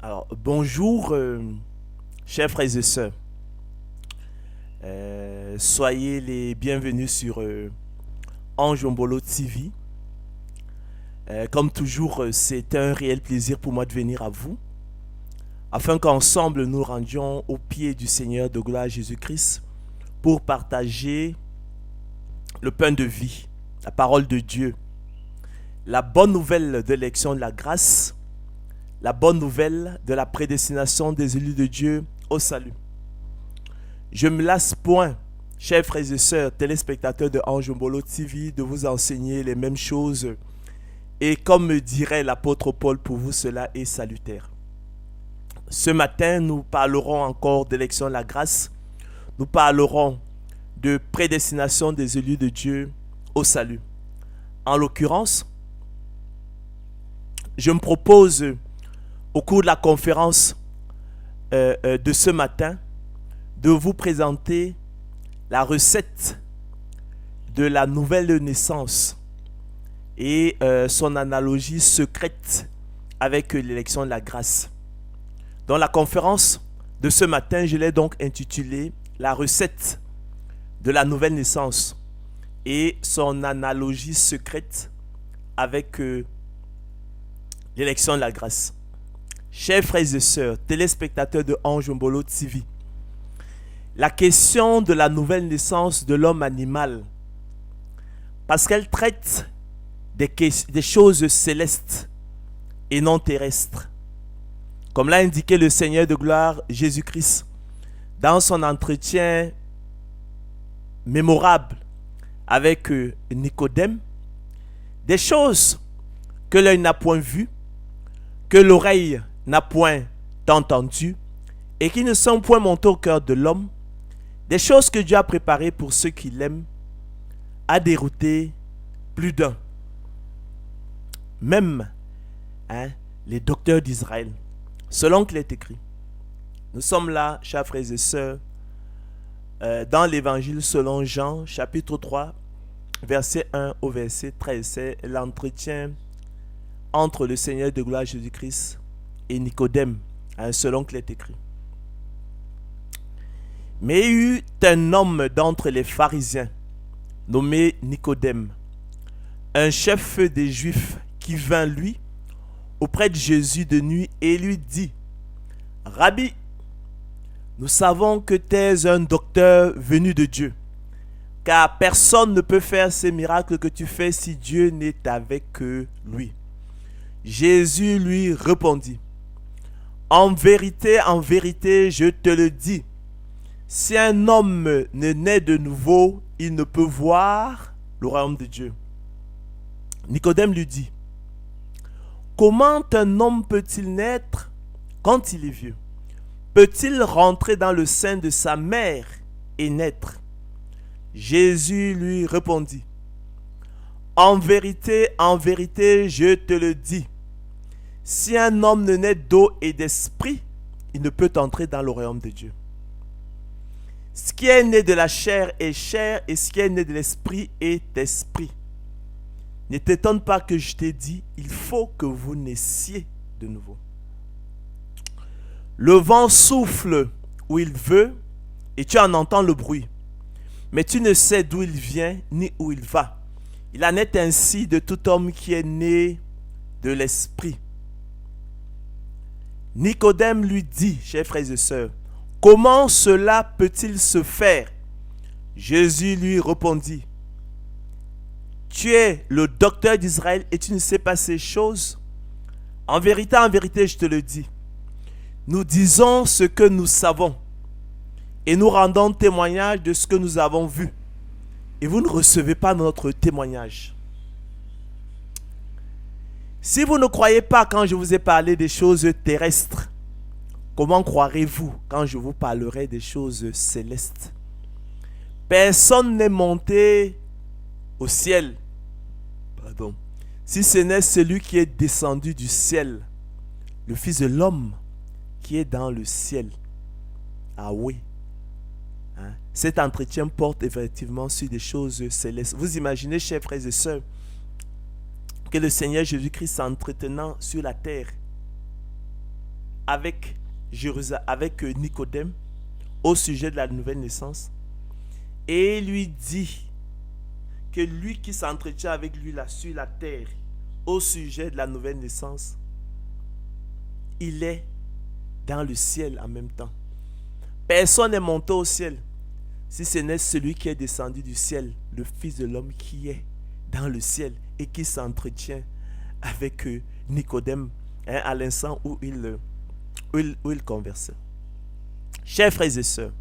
Alors, bonjour, chers frères et sœurs. Soyez les bienvenus sur Anjombolo TV. Comme toujours, c'est un réel plaisir pour moi de venir à vous, afin qu'ensemble nous rendions au pied du Seigneur de gloire Jésus-Christ pour partager le pain de vie, la parole de Dieu, la bonne nouvelle de l'élection de la grâce, la bonne nouvelle de la prédestination des élus de Dieu au salut. Je ne me lasse point, chers frères et sœurs, téléspectateurs de Anjombolo TV, de vous enseigner les mêmes choses. Et comme me dirait l'apôtre Paul, pour vous cela est salutaire. Ce matin, nous parlerons encore d'élection de la grâce. Nous parlerons de prédestination des élus de Dieu au salut. En l'occurrence, je me propose au cours de la conférence de ce matin de vous présenter la recette de la nouvelle naissance et son analogie secrète avec l'élection de la grâce. Dans la conférence de ce matin, je l'ai donc intitulée la recette de la nouvelle naissance et son analogie secrète avec l'élection de la grâce. Chers frères et sœurs, téléspectateurs de Anjombolo TV, la question de la nouvelle naissance de l'homme animal, parce qu'elle traite des choses célestes et non terrestres, comme l'a indiqué le Seigneur de gloire Jésus-Christ dans son entretien mémorable avec Nicodème, des choses que l'œil n'a point vues, que l'oreille n'a point entendues et qui ne sont point montées au cœur de l'homme, des choses que Dieu a préparées pour ceux qui l'aiment, a dérouté plus d'un. Même les docteurs d'Israël, selon qu'il est écrit. Nous sommes là, chers frères et sœurs, dans l'évangile selon Jean, chapitre 3, verset 1 au verset 13. C'est l'entretien entre le Seigneur de gloire Jésus-Christ et Nicodème, selon qu'il est écrit. Mais il y eut un homme d'entre les pharisiens, nommé Nicodème, un chef des Juifs, qui vint lui auprès de Jésus de nuit et lui dit: Rabbi, nous savons que tu es un docteur venu de Dieu, car personne ne peut faire ces miracles que tu fais si Dieu n'est avec lui. Jésus lui répondit: en vérité, je te le dis, si un homme ne naît de nouveau, il ne peut voir le royaume de Dieu. Nicodème lui dit: comment un homme peut-il naître quand il est vieux? Peut-il rentrer dans le sein de sa mère et naître? Jésus lui répondit: en vérité, je te le dis, si un homme ne naît d'eau et d'esprit, il ne peut entrer dans le royaume de Dieu. Ce qui est né de la chair est chair, et ce qui est né de l'esprit est esprit. Ne t'étonne pas que je t'ai dit, il faut que vous naissiez de nouveau. Le vent souffle où il veut, et tu en entends le bruit, mais tu ne sais d'où il vient ni où il va. Il en est ainsi de tout homme qui est né de l'esprit. Nicodème lui dit, chers frères et sœurs, comment cela peut-il se faire? Jésus lui répondit: tu es le docteur d'Israël et tu ne sais pas ces choses? En vérité, je te le dis, nous disons ce que nous savons et nous rendons témoignage de ce que nous avons vu. Et vous ne recevez pas notre témoignage. Si vous ne croyez pas quand je vous ai parlé des choses terrestres, comment croirez-vous quand je vous parlerai des choses célestes? Personne n'est monté au ciel, si ce n'est celui qui est descendu du ciel, le Fils de l'homme qui est dans le ciel. Ah oui. Cet entretien porte effectivement sur des choses célestes. Vous imaginez, chers frères et sœurs, que le Seigneur Jésus-Christ s'entretenant sur la terre avec Nicodème au sujet de la nouvelle naissance et lui dit que lui qui s'entretient avec lui là sur la terre au sujet de la nouvelle naissance, il est dans le ciel en même temps. Personne n'est monté au ciel si ce n'est celui qui est descendu du ciel, le Fils de l'homme qui est dans le ciel et qui s'entretient avec Nicodème à l'instant où il conversait. Chers frères et sœurs,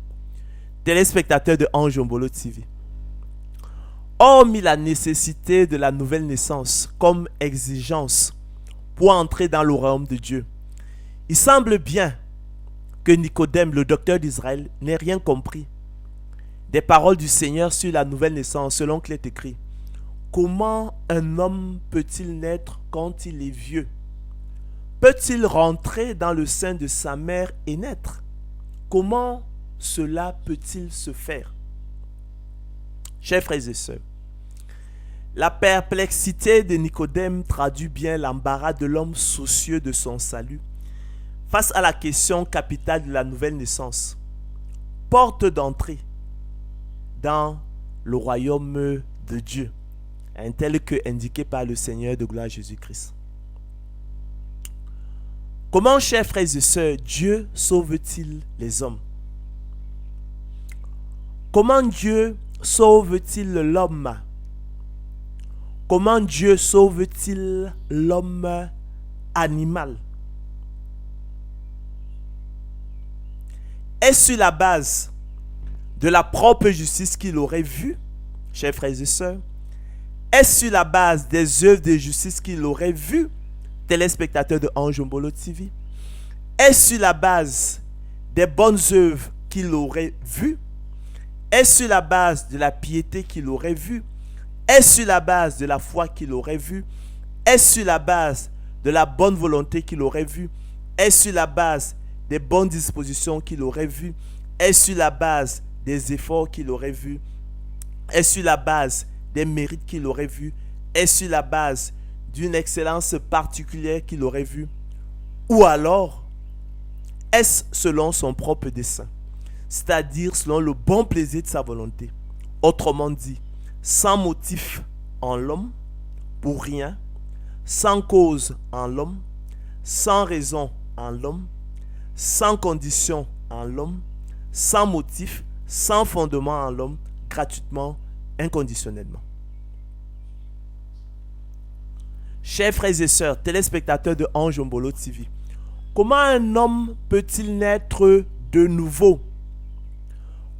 téléspectateurs de Ange Ombolo TV, hormis la nécessité de la nouvelle naissance comme exigence pour entrer dans le royaume de Dieu, il semble bien que Nicodème, le docteur d'Israël, n'ait rien compris des paroles du Seigneur sur la nouvelle naissance, selon qu'il est écrit. Comment un homme peut-il naître quand il est vieux? Peut-il rentrer dans le sein de sa mère et naître? Comment cela peut-il se faire? Chers frères et sœurs, la perplexité de Nicodème traduit bien l'embarras de l'homme soucieux de son salut face à la question capitale de la nouvelle naissance, porte d'entrée dans le royaume de Dieu, tel que indiqué par le Seigneur de gloire Jésus-Christ. Comment, chers frères et sœurs, Dieu sauve-t-il les hommes? Comment Dieu sauve-t-il l'homme? Comment Dieu sauve-t-il l'homme animal? Est-ce sur la base de la propre justice qu'il aurait vue, chers frères et sœurs? Est-ce sur la base des œuvres de justice qu'il aurait vues, téléspectateurs de Ange Ombolo TV? Est-ce sur la base des bonnes œuvres qu'il aurait vues? Est-ce sur la base de la piété qu'il aurait vue? Est-ce sur la base de la foi qu'il aurait vue? Est-ce sur la base de la bonne volonté qu'il aurait vue? Est-ce sur la base des bonnes dispositions qu'il aurait vues? Est-ce sur la base des efforts qu'il aurait vus? Est-ce sur la base des mérites qu'il aurait vus? Est-ce sur la base d'une excellence particulière qu'il aurait vue? Ou alors, est-ce selon son propre dessein, c'est-à-dire selon le bon plaisir de sa volonté? Autrement dit, sans motif en l'homme, pour rien, sans cause en l'homme, sans raison en l'homme, sans condition en l'homme, sans motif, sans fondement en l'homme, gratuitement, inconditionnellement. Chers frères et sœurs, téléspectateurs de Ange Ombolo TV, comment un homme peut-il naître de nouveau?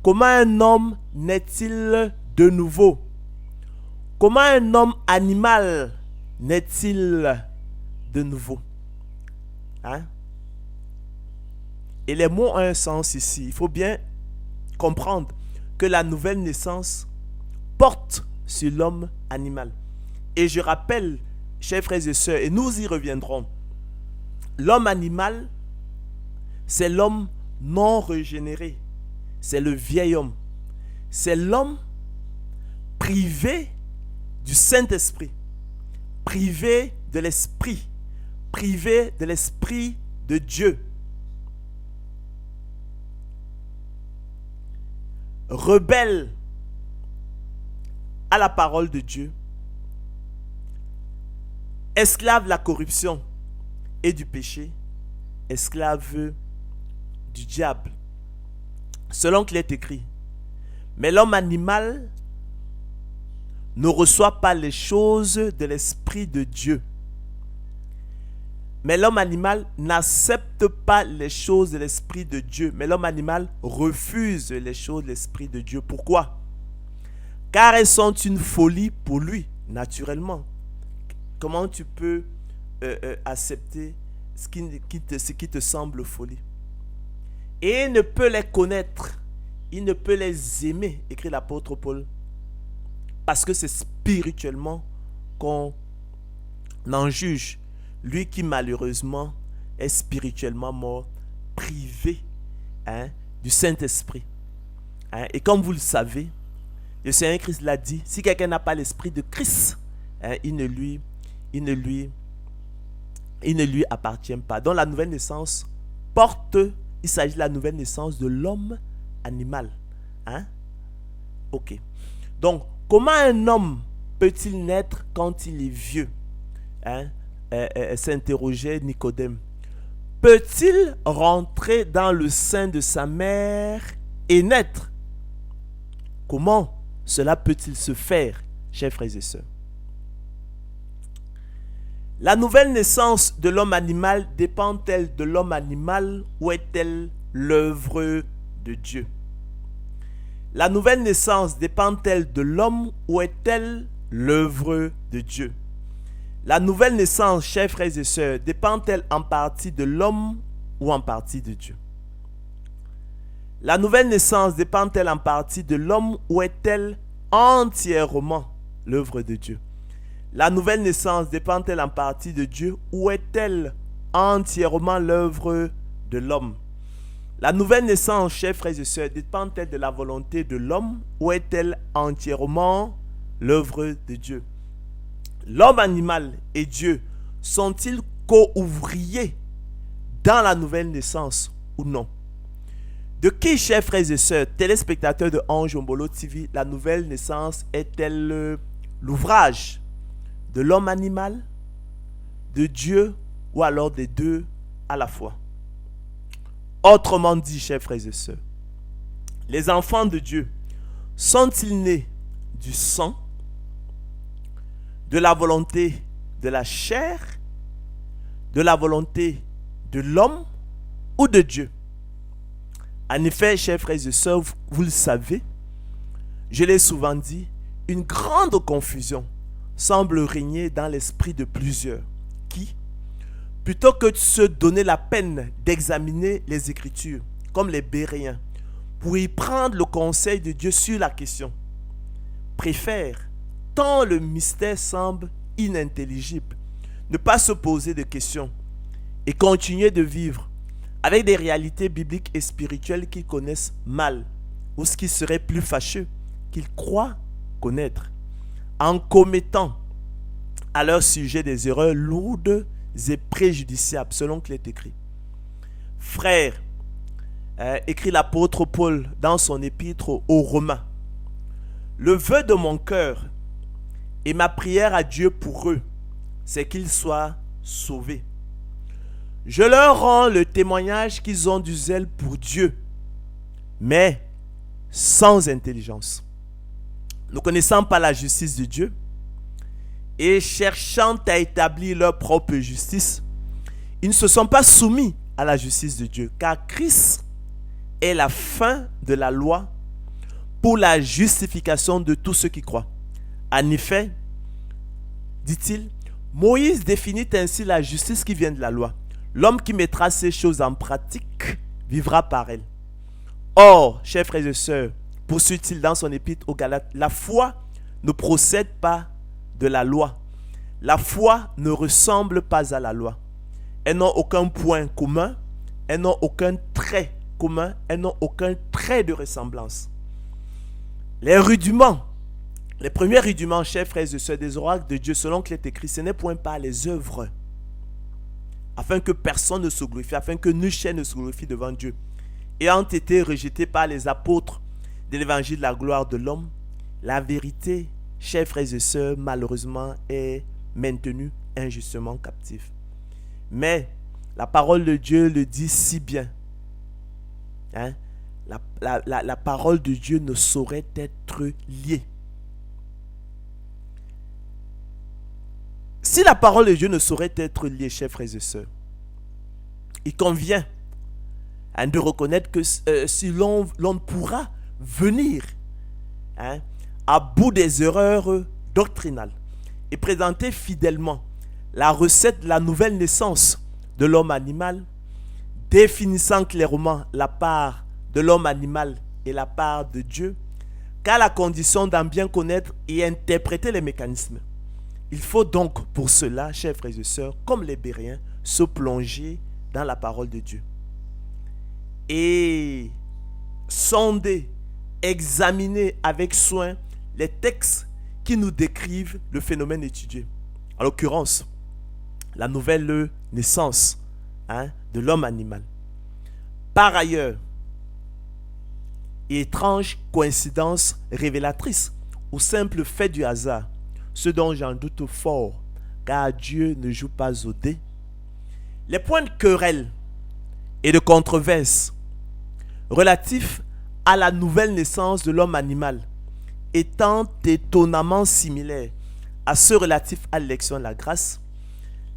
Comment un homme naît-il de nouveau? Comment un homme animal naît-il de nouveau? Hein? Et les mots ont un sens ici. Il faut bien comprendre que la nouvelle naissance porte sur l'homme animal. Et je rappelle, chers frères et sœurs, et nous y reviendrons, l'homme animal, c'est l'homme non régénéré. C'est le vieil homme. C'est l'homme privé du Saint-Esprit, privé de l'Esprit de Dieu. Rebelle à la parole de Dieu, esclave de la corruption et du péché, esclave du diable. Selon qu'il est écrit, mais l'homme animal ne reçoit pas les choses de l'Esprit de Dieu. Mais l'homme animal n'accepte pas les choses de l'Esprit de Dieu. Mais l'homme animal refuse les choses de l'Esprit de Dieu. Pourquoi? Car elles sont une folie pour lui, naturellement. Comment tu peux accepter ce qui te semble folie? Et il ne peut les connaître. Il ne peut les aimer, écrit l'apôtre Paul. Parce que c'est spirituellement qu'on en juge. Lui qui malheureusement est spirituellement mort, privé du Saint-Esprit. Et comme vous le savez, le Seigneur Christ l'a dit, si quelqu'un n'a pas l'Esprit de Christ, il ne lui appartient pas. Dans la nouvelle naissance il s'agit de la nouvelle naissance de l'homme animal. Hein? Ok. Donc, comment un homme peut-il naître quand il est vieux? Hein? S'interrogeait Nicodème. Peut-il rentrer dans le sein de sa mère et naître? Comment cela peut-il se faire, chers frères et sœurs? La nouvelle naissance de l'homme animal dépend-elle de l'homme animal ou est-elle l'œuvre de Dieu? La nouvelle naissance dépend-elle de l'homme ou est-elle l'œuvre de Dieu? La nouvelle naissance, chers frères et sœurs, dépend-elle en partie de l'homme ou en partie de Dieu? La nouvelle naissance dépend-elle en partie de l'homme ou est-elle entièrement l'œuvre de Dieu? La nouvelle naissance dépend-elle en partie de Dieu ou est-elle entièrement l'œuvre de l'homme? La nouvelle naissance, chers frères et sœurs, dépend-elle de la volonté de l'homme ou est-elle entièrement l'œuvre de Dieu? L'homme animal et Dieu sont-ils co-ouvriers dans la nouvelle naissance ou non? De qui, chers frères et sœurs, téléspectateurs de Ange Ombolo TV, la nouvelle naissance est-elle l'ouvrage de l'homme animal, de Dieu ou alors des deux à la fois? Autrement dit, chers frères et sœurs, les enfants de Dieu sont-ils nés du sang, de la volonté de la chair, de la volonté de l'homme ou de Dieu? En effet, chers frères et sœurs, vous le savez, je l'ai souvent dit, une grande confusion semble régner dans l'esprit de plusieurs qui, plutôt que de se donner la peine d'examiner les Écritures, comme les Béréens, pour y prendre le conseil de Dieu sur la question, préfèrent, tant le mystère semble inintelligible, ne pas se poser de questions et continuer de vivre avec des réalités bibliques et spirituelles qu'ils connaissent mal, ou ce qui serait plus fâcheux, qu'ils croient connaître, en commettant à leur sujet des erreurs lourdes et préjudiciables, selon qu'il est écrit. Frères, écrit l'apôtre Paul dans son épître aux Romains, le vœu de mon cœur et ma prière à Dieu pour eux, c'est qu'ils soient sauvés. Je leur rends le témoignage qu'ils ont du zèle pour Dieu, mais sans intelligence, ne connaissant pas la justice de Dieu et cherchant à établir leur propre justice, ils ne se sont pas soumis à la justice de Dieu, car Christ est la fin de la loi pour la justification de tous ceux qui croient. En effet, dit-il, Moïse définit ainsi la justice qui vient de la loi. L'homme qui mettra ces choses en pratique vivra par elle. Or, chers frères et sœurs, poursuit-il dans son épître aux Galates, la foi ne procède pas de la loi. La foi ne ressemble pas à la loi. Elles n'ont aucun point commun, elles n'ont aucun trait commun, elles n'ont aucun trait de ressemblance. Les rudiments, les premiers rudiments, chers frères et sœurs, des oracles de Dieu, selon qu'il est écrit, ce n'est point par les œuvres, afin que personne ne se glorifie, afin que nul chair ne se glorifie devant Dieu, ayant été rejetés par les apôtres de l'évangile de la gloire de l'homme, la vérité, chers frères et sœurs, malheureusement, est maintenue injustement captive. Mais la parole de Dieu le dit si bien. Hein? La parole de Dieu ne saurait être liée. Si la parole de Dieu ne saurait être liée, chers frères et sœurs, il convient de reconnaître que si l'on pourra venir à bout des erreurs doctrinales et présenter fidèlement la recette de la nouvelle naissance de l'homme animal, définissant clairement la part de l'homme animal et la part de Dieu, qu'à la condition d'en bien connaître et interpréter les mécanismes. Il faut donc pour cela, chers frères et sœurs, comme les Béréens, se plonger dans la parole de Dieu et sonder, examiner avec soin les textes qui nous décrivent le phénomène étudié. En l'occurrence, la nouvelle naissance de l'homme animal. Par ailleurs, étrange coïncidence révélatrice ou simple fait du hasard, ce dont j'en doute fort, car Dieu ne joue pas au dé, les points de querelle et de controverse relatifs à la nouvelle naissance de l'homme animal étant étonnamment similaires à ceux relatifs à l'élection de la grâce,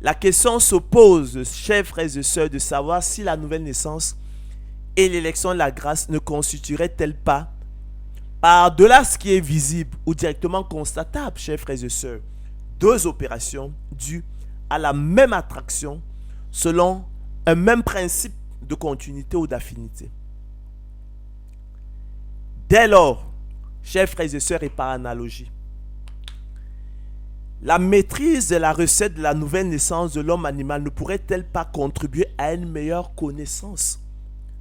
la question se pose, chers frères et sœurs, de savoir si la nouvelle naissance et l'élection de la grâce ne constitueraient-elles pas, par-delà ce qui est visible ou directement constatable, chers frères et sœurs, deux opérations dues à la même attraction selon un même principe de continuité ou d'affinité. Dès lors, chers frères et sœurs, et par analogie, la maîtrise de la recette de la nouvelle naissance de l'homme animal ne pourrait-elle pas contribuer à une meilleure connaissance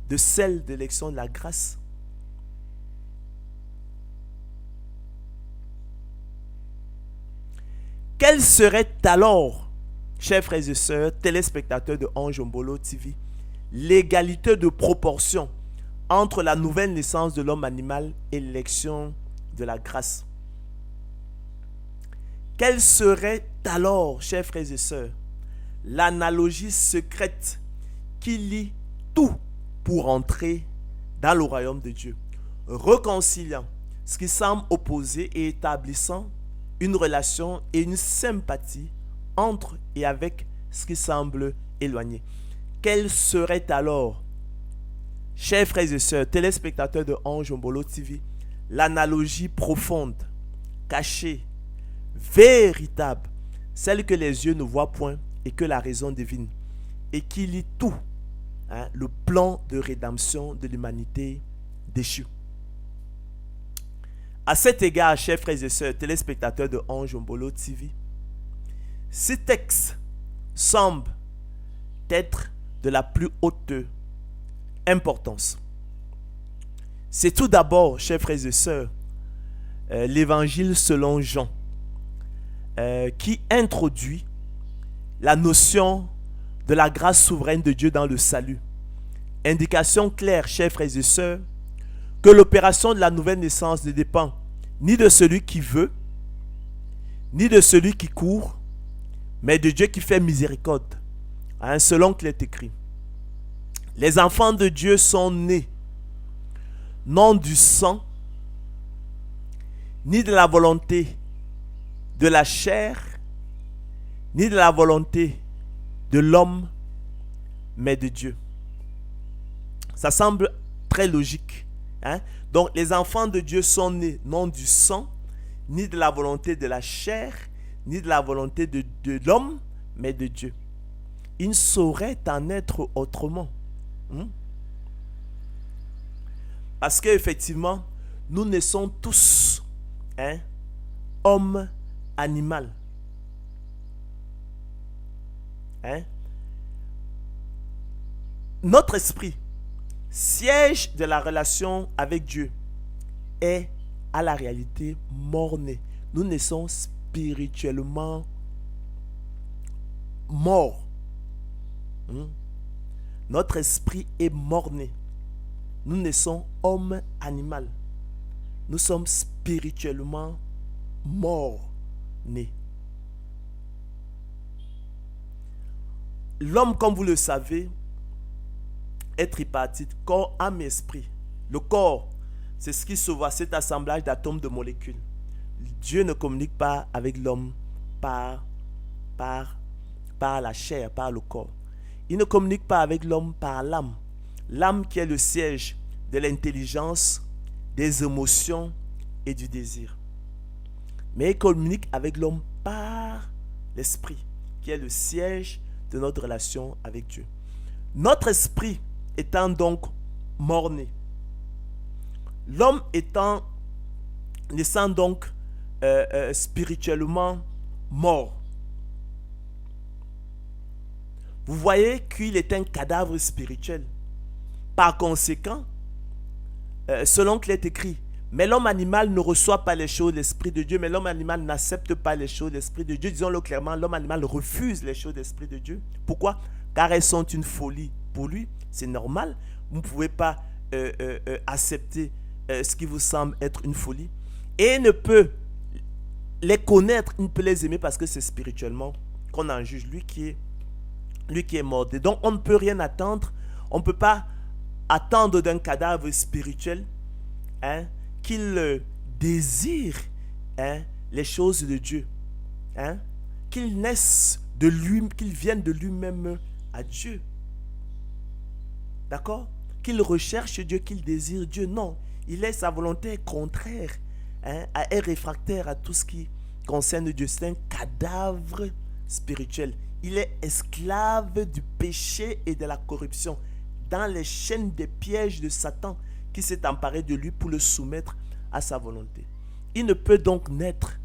de celle de l'élection de la grâce? Quelle serait alors, chers frères et sœurs, téléspectateurs de Ange Mbolo TV, l'égalité de proportion entre la nouvelle naissance de l'homme animal et l'élection de la grâce? Quelle serait alors, chers frères et sœurs, l'analogie secrète qui lie tout pour entrer dans le royaume de Dieu, réconciliant ce qui semble opposé et établissant une relation et une sympathie entre et avec ce qui semble éloigné? Quelle serait alors, chers frères et sœurs, téléspectateurs de Ange Mbolo TV, l'analogie profonde, cachée, véritable, celle que les yeux ne voient point et que la raison devine, et qui lie tout, le plan de rédemption de l'humanité déchue? À cet égard, chers frères et sœurs, téléspectateurs de Ange Mbolo TV, ces textes semblent être de la plus haute importance. C'est tout d'abord, chers frères et sœurs, l'évangile selon Jean, qui introduit la notion de la grâce souveraine de Dieu dans le salut. Indication claire, chers frères et sœurs, que l'opération de la nouvelle naissance ne dépend ni de celui qui veut, ni de celui qui court, mais de Dieu qui fait miséricorde, selon qu'il est écrit. Les enfants de Dieu sont nés, non du sang, ni de la volonté de la chair, ni de la volonté de l'homme, mais de Dieu. Ça semble très logique. Donc les enfants de Dieu sont nés non du sang, ni de la volonté de la chair, ni de la volonté de l'homme, mais de Dieu. Il ne saurait en être autrement. Parce qu'effectivement, nous naissons tous hommes animal. Notre esprit, siège de la relation avec Dieu, est à la réalité mort-né. Nous naissons spirituellement morts. Notre esprit est mort-né. Nous naissons homme animal. Nous sommes spirituellement morts-nés. L'homme, comme vous le savez, est tripartite, corps, âme et esprit. Le corps, c'est ce qui se voit, cet assemblage d'atomes, de molécules. Dieu ne communique pas avec l'homme par la chair, par le corps. Il ne communique pas avec l'homme par l'âme. L'âme qui est le siège de l'intelligence, des émotions et du désir. Mais il communique avec l'homme par l'esprit, qui est le siège de notre relation avec Dieu. Notre esprit étant donc mort-né, l'homme naissant donc spirituellement mort. Vous voyez qu'il est un cadavre spirituel. Par conséquent, selon qu'il est écrit, mais l'homme animal ne reçoit pas les choses de l'Esprit de Dieu, mais l'homme animal n'accepte pas les choses de l'Esprit de Dieu. Disons-le clairement, l'homme animal refuse les choses de l'Esprit de Dieu. Pourquoi? Car elles sont une folie pour lui. C'est normal. vous ne pouvez pas accepter ce qui vous semble être une folie. Et il ne peut les connaître, il ne peut les aimer parce que c'est spirituellement qu'on en juge, lui qui est mort. Et donc on ne peut rien attendre, on ne peut pas attendre d'un cadavre spirituel qu'il désire les choses de Dieu, qu'il naisse de lui, qu'il vienne de lui-même à Dieu. D'accord? Qu'il recherche Dieu, qu'il désire Dieu. Non, il est sa volonté contraire, est réfractaire à tout ce qui concerne Dieu. C'est un cadavre spirituel. Il est esclave du péché et de la corruption, dans les chaînes des pièges de Satan qui s'est emparé de lui pour le soumettre à sa volonté. Il ne peut donc naître,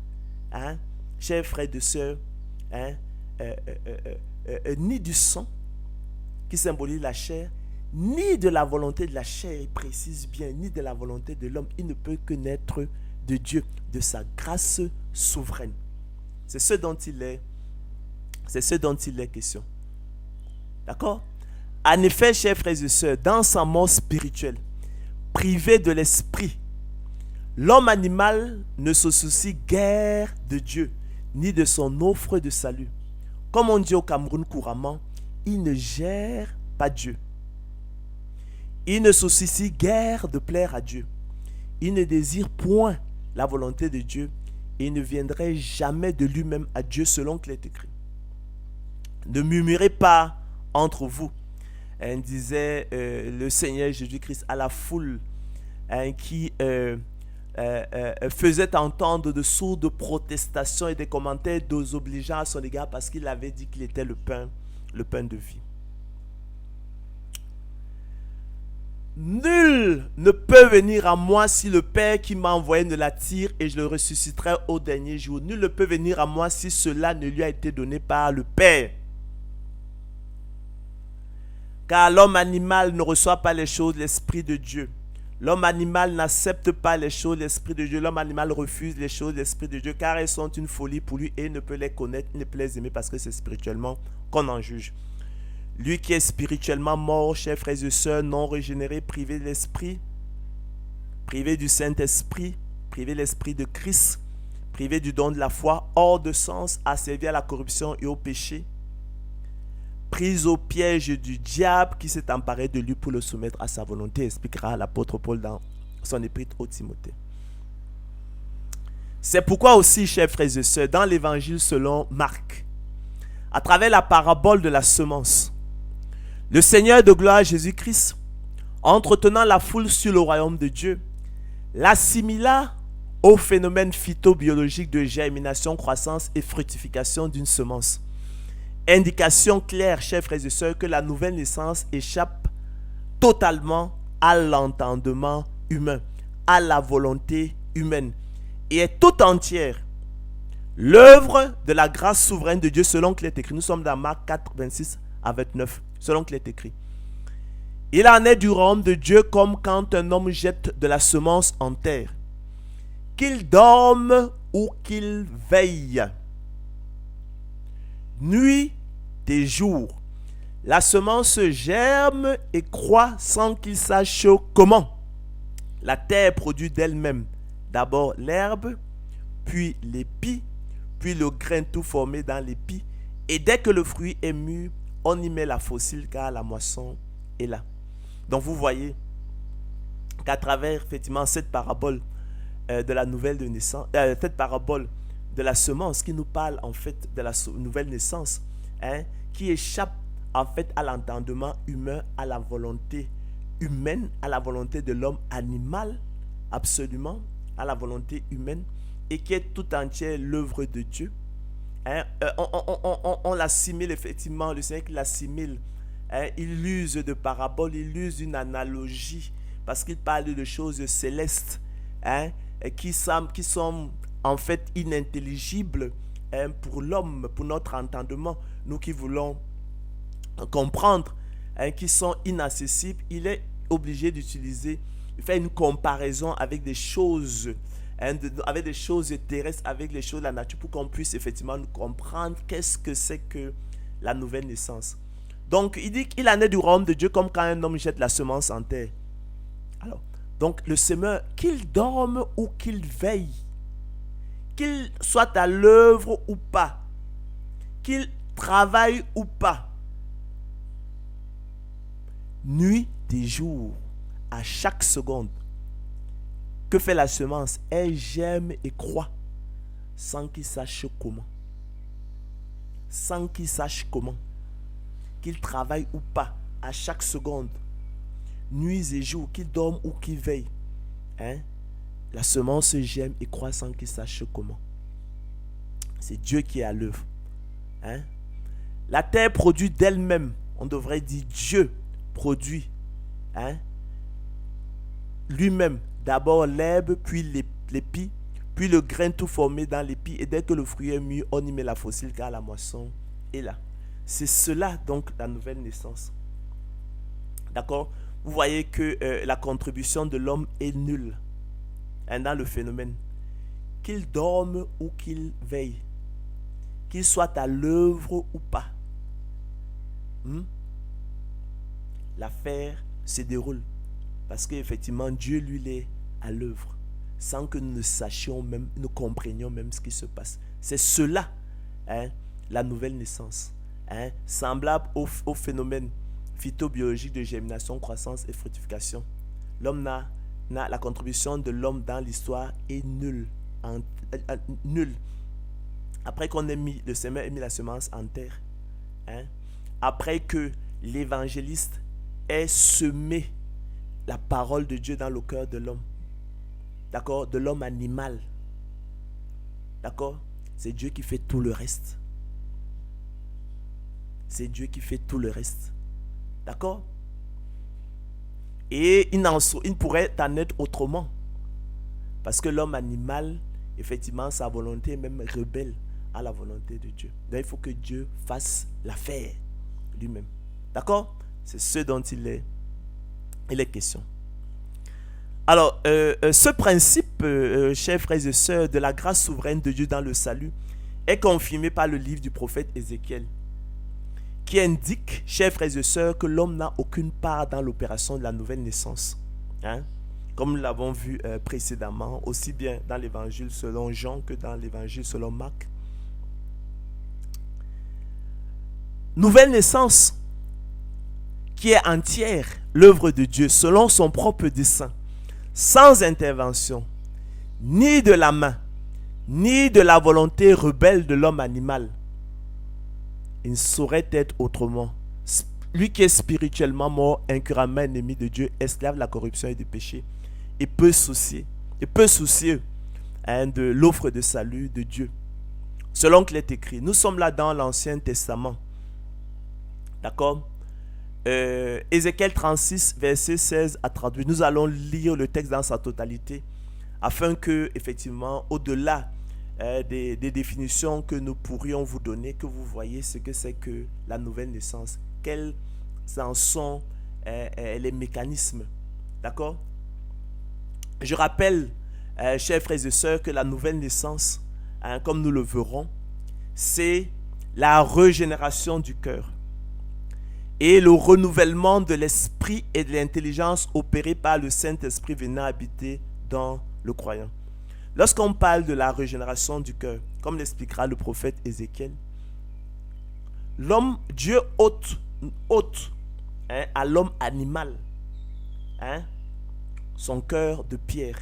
chers frères et sœurs, ni du sang qui symbolise la chair, ni de la volonté de la chair, il précise bien, ni de la volonté de l'homme. Il ne peut que naître de Dieu, de sa grâce souveraine. C'est ce dont il est question. D'accord? En effet, chers frères et sœurs, dans sa mort spirituelle, privé de l'esprit, l'homme animal ne se soucie guère de Dieu, ni de son offre de salut. Comme on dit au Cameroun couramment, il ne gère pas Dieu. Il ne se soucie guère de plaire à Dieu. Il ne désire point la volonté de Dieu et il ne viendrait jamais de lui-même à Dieu selon qu'il est écrit. Ne murmurez pas entre vous, disait le Seigneur Jésus-Christ à la foule qui faisait entendre de sourdes protestations et des commentaires désobligeants à son égard parce qu'il avait dit qu'il était le pain de vie. Nul ne peut venir à moi si le Père qui m'a envoyé ne l'attire et je le ressusciterai au dernier jour. Nul ne peut venir à moi si cela ne lui a été donné par le Père. Car l'homme animal ne reçoit pas les choses de l'Esprit de Dieu. L'homme animal n'accepte pas les choses de l'Esprit de Dieu. L'homme animal refuse les choses de l'Esprit de Dieu car elles sont une folie pour lui et il ne peut les connaître, il ne peut les aimer parce que c'est spirituellement qu'on en juge. Lui qui est spirituellement mort, chers frères et sœurs, non régénéré, privé de l'Esprit, privé du Saint-Esprit, privé de l'Esprit de Christ, privé du don de la foi, hors de sens, asservi à la corruption et au péché, pris au piège du diable qui s'est emparé de lui pour le soumettre à sa volonté, expliquera l'apôtre Paul dans son épître au Timothée. C'est pourquoi aussi, chers frères et sœurs, dans l'évangile selon Marc, à travers la parabole de la semence, le Seigneur de gloire Jésus-Christ, entretenant la foule sur le royaume de Dieu, l'assimila au phénomène phytobiologique de germination, croissance et fructification d'une semence. Indication claire, chers frères et sœurs, que la nouvelle naissance échappe totalement à l'entendement humain, à la volonté humaine, et est tout entière l'œuvre de la grâce souveraine de Dieu selon qu'il est écrit. Nous sommes dans Marc 4, 26 à 29, selon qu'il est écrit. Il en est du royaume de Dieu comme quand un homme jette de la semence en terre. Qu'il dorme ou qu'il veille, nuit et jour, la semence germe et croît sans qu'il sache comment. La terre produit d'elle-même d'abord l'herbe, puis l'épi, puis le grain tout formé dans l'épi, et dès que le fruit est mûr, on y met la faucille car la moisson est là. Donc vous voyez qu'à travers effectivement cette parabole de la nouvelle de naissance, cette parabole de la semence qui nous parle en fait de la nouvelle naissance, qui échappe en fait à l'entendement humain, à la volonté humaine, à la volonté de l'homme animal, absolument, à la volonté humaine, et qui est tout entière l'œuvre de Dieu. On l'assimile effectivement, le Seigneur qui l'assimile, il use de paraboles, il use d'une analogie, parce qu'il parle de choses célestes, qui sont en fait inintelligibles pour l'homme, pour notre entendement, nous qui voulons comprendre, qui sont inaccessibles. Il est obligé d'utiliser, de faire une comparaison avec des choses, avec des choses terrestres, avec les choses de la nature, pour qu'on puisse effectivement nous comprendre qu'est-ce que c'est que la nouvelle naissance. Donc, il dit qu'il en est du royaume de Dieu comme quand un homme jette la semence en terre. Alors, donc le semeur, qu'il dorme ou qu'il veille, qu'il soit à l'œuvre ou pas, qu'il travaille ou pas, nuit et jour, à chaque seconde, que fait la semence? Elle germe et croît sans qu'il sache comment. Sans qu'il sache comment. Qu'il travaille ou pas, à chaque seconde, nuit et jour, qu'il dorme ou qu'il veille. La semence germe et croît sans qu'il sache comment. C'est Dieu qui est à l'œuvre. La terre produit d'elle-même. On devrait dire Dieu produit lui-même. D'abord l'herbe, puis l'épi, puis le grain tout formé dans l'épi. Et dès que le fruit est mûr, on y met la faucille car la moisson est là. C'est cela donc la nouvelle naissance. D'accord? Vous voyez que la contribution de l'homme est nulle dans le phénomène. Qu'il dorme ou qu'il veille, qu'il soit à l'œuvre ou pas, l'affaire se déroule. Parce qu'effectivement, Dieu, lui, il est à l'œuvre. Sans que nous ne sachions même, nous comprenions même ce qui se passe. C'est cela, la nouvelle naissance. Semblable au phénomène phytobiologique de germination, croissance et fructification. La contribution de l'homme dans l'histoire est nulle. Nulle. Après qu'on ait mis, le semeur ait mis la semence en terre. Après que l'évangéliste ait semé la parole de Dieu dans le cœur de l'homme. D'accord? De l'homme animal. D'accord? C'est Dieu qui fait tout le reste. C'est Dieu qui fait tout le reste. D'accord? Et il ne pourrait en être autrement. Parce que l'homme animal, effectivement, sa volonté est même rebelle à la volonté de Dieu. Donc il faut que Dieu fasse l'affaire lui-même. D'accord? C'est ce dont il est question. Alors, ce principe, chers frères et sœurs, de la grâce souveraine de Dieu dans le salut, est confirmé par le livre du prophète Ézéchiel, qui indique, chers frères et sœurs, que l'homme n'a aucune part dans l'opération de la nouvelle naissance. Comme nous l'avons vu précédemment, aussi bien dans l'évangile selon Jean que dans l'évangile selon Marc. Nouvelle naissance qui est entière l'œuvre de Dieu selon son propre dessein, sans intervention, ni de la main, ni de la volonté rebelle de l'homme animal. Il ne saurait être autrement. Lui qui est spirituellement mort, incurablement ennemi de Dieu, esclave de la corruption et du péché, et peu soucieux de l'offre de salut de Dieu. Selon qu'il est écrit, nous sommes là dans l'Ancien Testament. D'accord? Ézéchiel 36, versets 16 à 38. Nous allons lire le texte dans sa totalité, afin que, effectivement, au-delà des définitions que nous pourrions vous donner, que vous voyez ce que c'est que la nouvelle naissance, quels en sont les mécanismes. D'accord? Je rappelle, chers frères et sœurs, que la nouvelle naissance, comme nous le verrons, c'est la régénération du cœur et le renouvellement de l'esprit et de l'intelligence opéré par le Saint-Esprit venant habiter dans le croyant. Lorsqu'on parle de la régénération du cœur, comme l'expliquera le prophète Ézéchiel, Dieu ôte à l'homme animal son cœur de pierre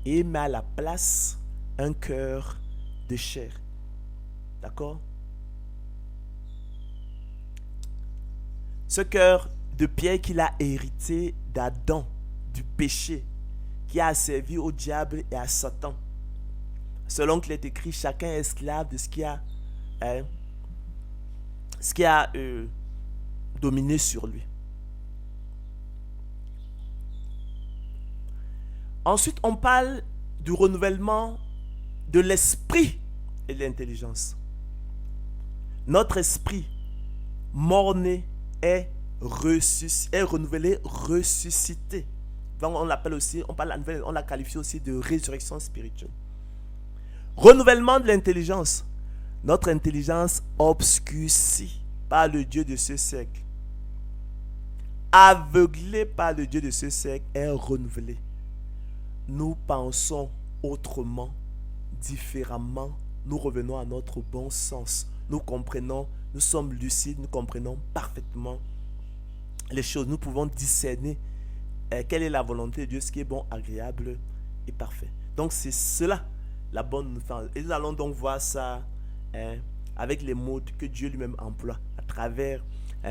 et met à la place un cœur de chair. D'accord? Ce cœur de pierre qu'il a hérité d'Adam, du péché, qui a servi au diable et à Satan. Selon qu'il est écrit, chacun est esclave de ce qui a dominé sur lui. Ensuite, on parle du renouvellement de l'esprit et de l'intelligence. Notre esprit, mort-né, est renouvelé, ressuscité. Donc on l'appelle aussi, on la qualifie aussi de résurrection spirituelle. Renouvellement de l'intelligence. Notre intelligence obscurcie par le Dieu de ce siècle. aveuglé par le Dieu de ce siècle, est renouvelé. Nous pensons autrement, différemment. Nous revenons à notre bon sens. Nous comprenons, nous sommes lucides, nous comprenons parfaitement les choses. Nous pouvons discerner quelle est la volonté de Dieu, ce qui est bon, agréable et parfait. Donc c'est cela la bonne nouvelle. Et nous allons donc voir ça avec les mots que Dieu lui-même emploie à travers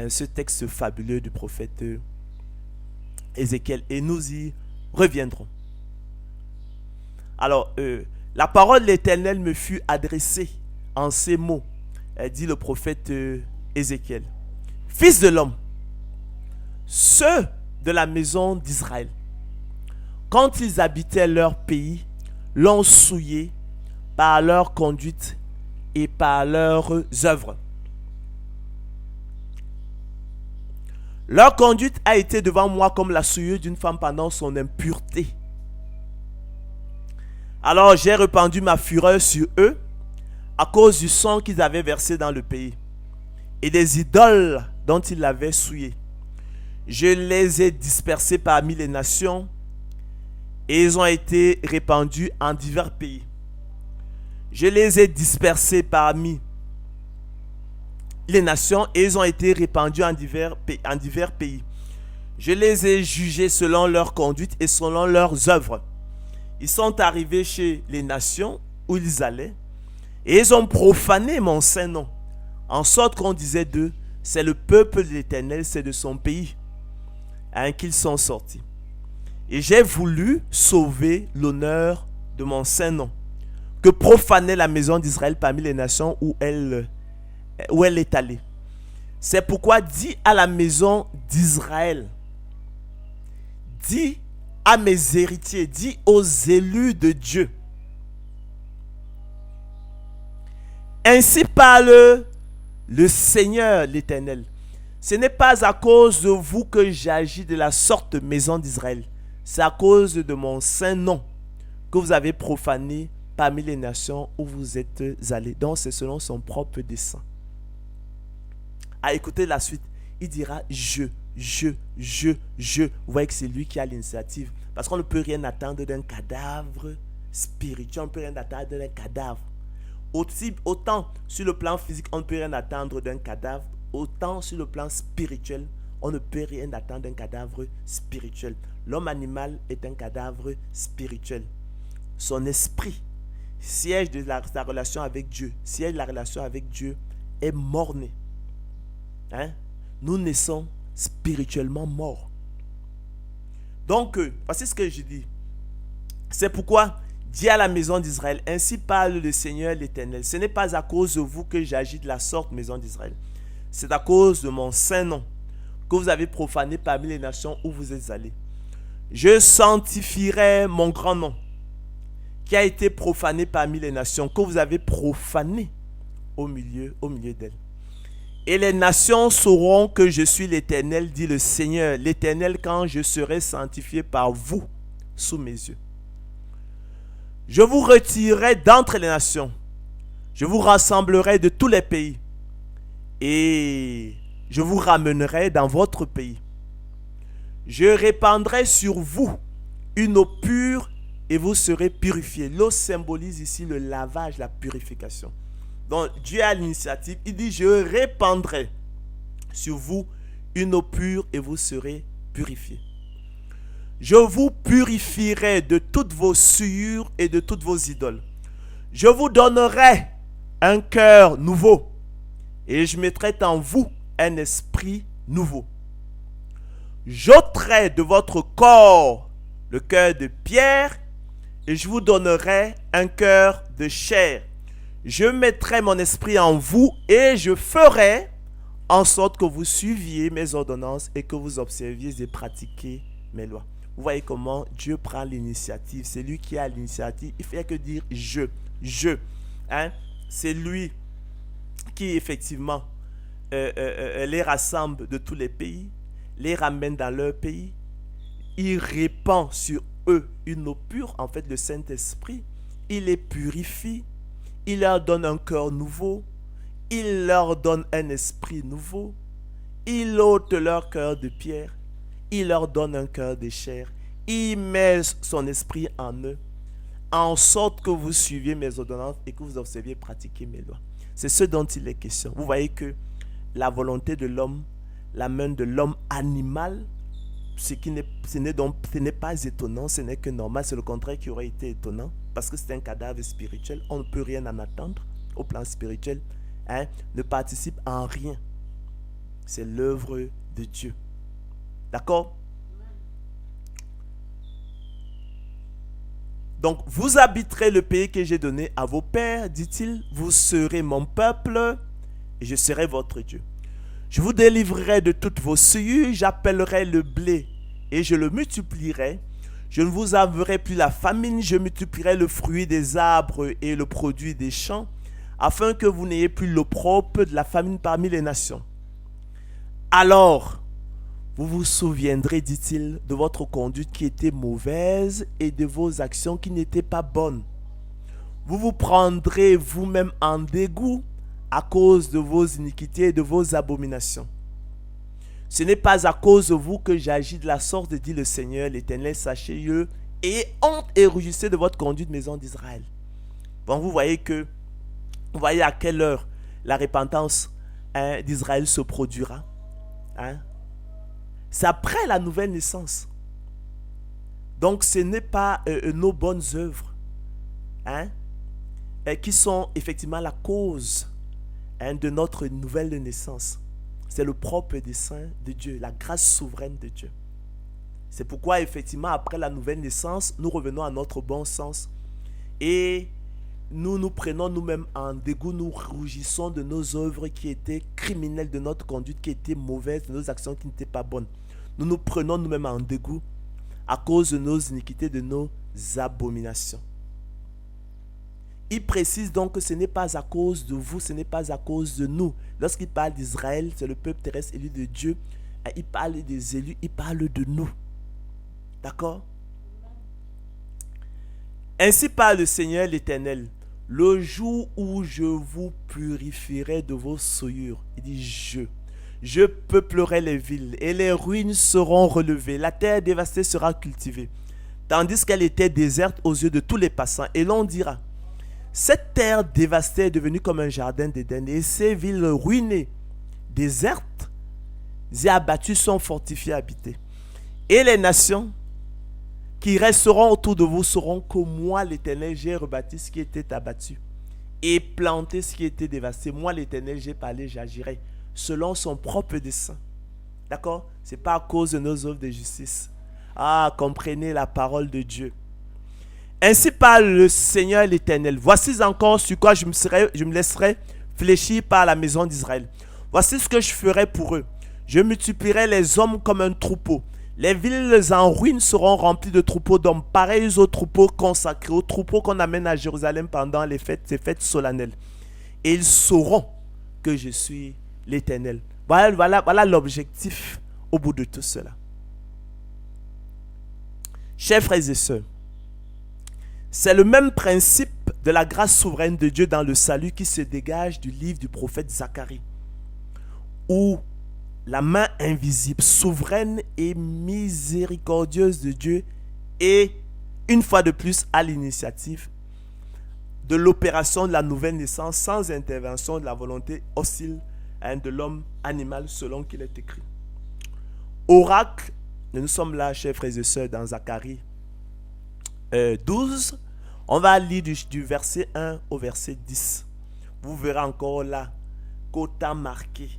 ce texte fabuleux du prophète Ézéchiel. Et nous y reviendrons. Alors, la parole de l'Éternel me fut adressée en ces mots, dit le prophète Ézéchiel. Fils de l'homme, ceux de la maison d'Israël, quand ils habitaient leur pays, l'ont souillé par leur conduite et par leurs œuvres. Leur conduite a été devant moi comme la souillure d'une femme pendant son impureté. Alors j'ai répandu ma fureur sur eux à cause du sang qu'ils avaient versé dans le pays et des idoles dont ils l'avaient souillé. Je les ai dispersés parmi les nations et ils ont été répandus en divers pays. Je les ai dispersés parmi les nations et ils ont été répandus en divers pays. Je les ai jugés selon leur conduite et selon leurs œuvres. Ils sont arrivés chez les nations où ils allaient et ils ont profané mon saint nom, en sorte qu'on disait d'eux, c'est le peuple de l'Éternel, c'est de son pays qu'ils sont sortis. Et j'ai voulu sauver l'honneur de mon saint nom, que profanait la maison d'Israël parmi les nations où elle est allée. C'est pourquoi dis à la maison d'Israël, dis à mes héritiers, dis aux élus de Dieu. Ainsi parle le Seigneur l'Éternel. Ce n'est pas à cause de vous que j'agis de la sorte, maison d'Israël. C'est à cause de mon saint nom que vous avez profané parmi les nations où vous êtes allés. Donc c'est selon son propre dessein. À écouter la suite, il dira je. Vous voyez que c'est lui qui a l'initiative. Parce qu'on ne peut rien attendre d'un cadavre spirituel. On ne peut rien attendre d'un cadavre. Autant sur le plan physique, on ne peut rien attendre d'un cadavre. Autant sur le plan spirituel, on ne peut rien attendre d'un cadavre spirituel. L'homme animal est un cadavre spirituel. Son esprit, siège de sa relation avec Dieu, siège de la relation avec Dieu, est mort-né. Nous naissons spirituellement morts. Donc, voici ce que je dis. C'est pourquoi, dis à la maison d'Israël, ainsi parle le Seigneur l'Éternel. Ce n'est pas à cause de vous que j'agis de la sorte, maison d'Israël. C'est à cause de mon saint nom que vous avez profané parmi les nations où vous êtes allés. Je sanctifierai mon grand nom qui a été profané parmi les nations, que vous avez profané au milieu d'elles. Et les nations sauront que je suis l'Éternel, dit le Seigneur, l'Éternel, quand je serai sanctifié par vous sous mes yeux. Je vous retirerai d'entre les nations, je vous rassemblerai de tous les pays, et je vous ramènerai dans votre pays. Je répandrai sur vous une eau pure et vous serez purifiés. L'eau symbolise ici le lavage, la purification. Donc Dieu a l'initiative, il dit je répandrai sur vous une eau pure et vous serez purifiés. Je vous purifierai de toutes vos souillures et de toutes vos idoles. Je vous donnerai un cœur nouveau et je mettrai en vous un esprit nouveau. J'ôterai de votre corps le cœur de pierre et je vous donnerai un cœur de chair. Je mettrai mon esprit en vous et je ferai en sorte que vous suiviez mes ordonnances et que vous observiez et pratiquiez mes lois. Vous voyez comment Dieu prend l'initiative. C'est lui qui a l'initiative. Il ne fait que dire je. C'est lui qui effectivement les rassemble de tous les pays, les ramène dans leur pays. Il répand sur eux une eau pure, en fait le Saint-Esprit. Il les purifie. Il leur donne un cœur nouveau. Il leur donne un esprit nouveau. Il ôte leur cœur de pierre il leur donne un cœur de chair, il met son esprit en eux, en sorte que vous suiviez mes ordonnances et que vous observiez pratiquer mes lois. C'est ce dont il est question. Vous voyez que la volonté de l'homme, la main de l'homme animal, ce n'est pas étonnant, ce n'est que normal, c'est le contraire qui aurait été étonnant, parce que c'est un cadavre spirituel, on ne peut rien en attendre au plan spirituel, ne participe en rien. C'est l'œuvre de Dieu. D'accord? Donc, vous habiterez le pays que j'ai donné à vos pères, dit-il. Vous serez mon peuple et je serai votre Dieu. Je vous délivrerai de toutes vos souillures, j'appellerai le blé et je le multiplierai. Je ne vous enverrai plus la famine, je multiplierai le fruit des arbres et le produit des champs, afin que vous n'ayez plus l'opprobre de la famine parmi les nations. Alors, vous vous souviendrez, dit-il, de votre conduite qui était mauvaise et de vos actions qui n'étaient pas bonnes. Vous vous prendrez vous-même en dégoût à cause de vos iniquités et de vos abominations. Ce n'est pas à cause de vous que j'agis de la sorte, dit le Seigneur l'Éternel, sachez-le, et honte et rougissez de votre conduite, maison d'Israël. Bon, vous voyez à quelle heure la repentance d'Israël se produira. C'est après la nouvelle naissance. Donc ce n'est pas nos bonnes œuvres qui sont effectivement la cause de notre nouvelle naissance. C'est le propre dessein de Dieu, la grâce souveraine de Dieu. C'est pourquoi effectivement après la nouvelle naissance, nous revenons à notre bon sens et nous nous prenons nous-mêmes en dégoût, nous rougissons de nos œuvres qui étaient criminelles, de notre conduite qui était mauvaise, de nos actions qui n'étaient pas bonnes. Nous nous prenons nous-mêmes en dégoût à cause de nos iniquités, de nos abominations. Il précise donc que ce n'est pas à cause de vous, ce n'est pas à cause de nous. Lorsqu'il parle d'Israël, c'est le peuple terrestre élu de Dieu. Il parle des élus, il parle de nous. D'accord? Ainsi parle le Seigneur l'Éternel. Le jour où je vous purifierai de vos souillures, il dit je peuplerai les villes et les ruines seront relevées. La terre dévastée sera cultivée, tandis qu'elle était déserte aux yeux de tous les passants. Et l'on dira, cette terre dévastée est devenue comme un jardin d'Éden, et ces villes ruinées, désertes et abattues sont fortifiées et habitées. Et les nations qui resteront autour de vous sauront que moi, l'Éternel, j'ai rebâti ce qui était abattu et planté ce qui était dévasté. Moi, l'Éternel, j'ai parlé, j'agirai selon son propre dessein. D'accord? Ce n'est pas à cause de nos œuvres de justice. Comprenez la parole de Dieu. Ainsi parle le Seigneur l'Éternel. Voici encore sur quoi je me laisserai fléchir par la maison d'Israël. Voici ce que je ferai pour eux. Je multiplierai les hommes comme un troupeau. Les villes en ruine seront remplies de troupeaux d'hommes, pareils aux troupeaux consacrés, aux troupeaux qu'on amène à Jérusalem pendant les fêtes solennelles. Et ils sauront que je suis l'Éternel. Voilà l'objectif au bout de tout cela. Chers frères et sœurs, c'est le même principe de la grâce souveraine de Dieu dans le salut qui se dégage du livre du prophète Zacharie, où la main invisible, souveraine et miséricordieuse de Dieu est, une fois de plus, à l'initiative de l'opération de la nouvelle naissance sans intervention de la volonté hostile de l'homme animal selon qu'il est écrit. Oracle, nous sommes là, chers frères et sœurs, dans Zacharie 12. On va lire du verset 1 au verset 10. Vous verrez encore là qu'au temps marqué,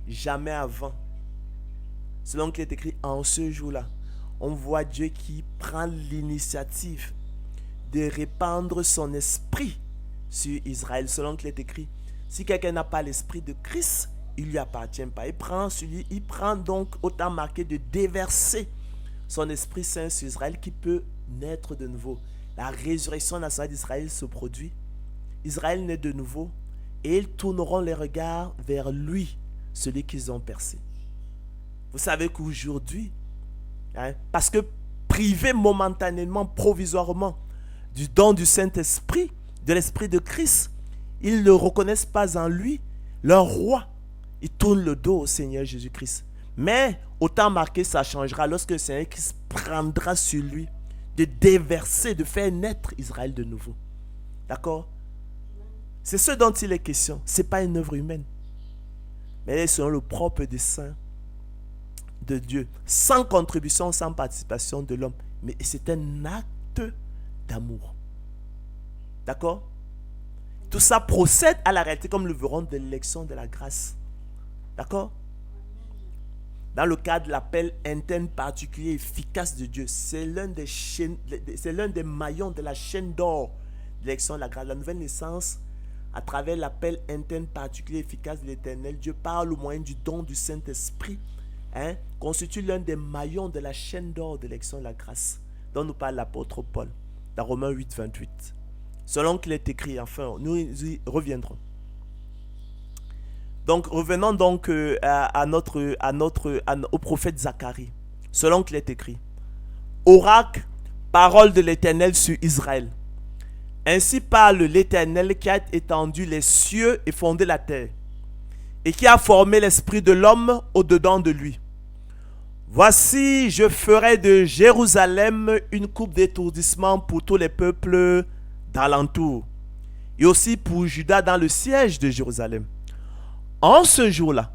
jamais avant, selon qu'il est écrit en ce jour-là, on voit Dieu qui prend l'initiative de répandre son esprit sur Israël. Selon qu'il est écrit, si quelqu'un n'a pas l'esprit de Christ, il ne lui appartient pas. Il prend donc au temps marqué de déverser son esprit saint sur Israël qui peut naître de nouveau. La résurrection nationale d'Israël se produit. Israël naît de nouveau et ils tourneront les regards vers lui, celui qu'ils ont percé. Vous savez qu'aujourd'hui, parce que privés momentanément, provisoirement du don du Saint-Esprit, de l'Esprit de Christ, ils ne reconnaissent pas en lui leur roi. Ils tournent le dos au Seigneur Jésus-Christ. Mais au temps marqué, ça changera lorsque le Seigneur Christ prendra sur lui de déverser, de faire naître Israël de nouveau. D'accord? C'est ce dont il est question. Ce n'est pas une œuvre humaine. Mais elle est selon le propre dessein de Dieu. Sans contribution, sans participation de l'homme. Mais c'est un acte d'amour. D'accord? Tout ça procède à la réalité, comme le verrons, de l'élection de la grâce. D'accord? Dans le cadre de l'appel interne particulier efficace de Dieu, c'est l'un des maillons de la chaîne d'or de l'élection de la grâce. La nouvelle naissance, à travers l'appel interne particulier efficace de l'Éternel, Dieu parle au moyen du don du Saint-Esprit, constitue l'un des maillons de la chaîne d'or de l'élection de la grâce, dont nous parle l'apôtre Paul, dans Romains 8, 28. Selon qu'il est écrit, enfin, nous y reviendrons. Donc, revenons donc au prophète Zacharie. Selon qu'il est écrit, oracle, parole de l'Éternel sur Israël. Ainsi parle l'Éternel qui a étendu les cieux et fondé la terre, et qui a formé l'esprit de l'homme au-dedans de lui. Voici, je ferai de Jérusalem une coupe d'étourdissement pour tous les peuples d'alentour, et aussi pour Juda dans le siège de Jérusalem. En ce jour-là,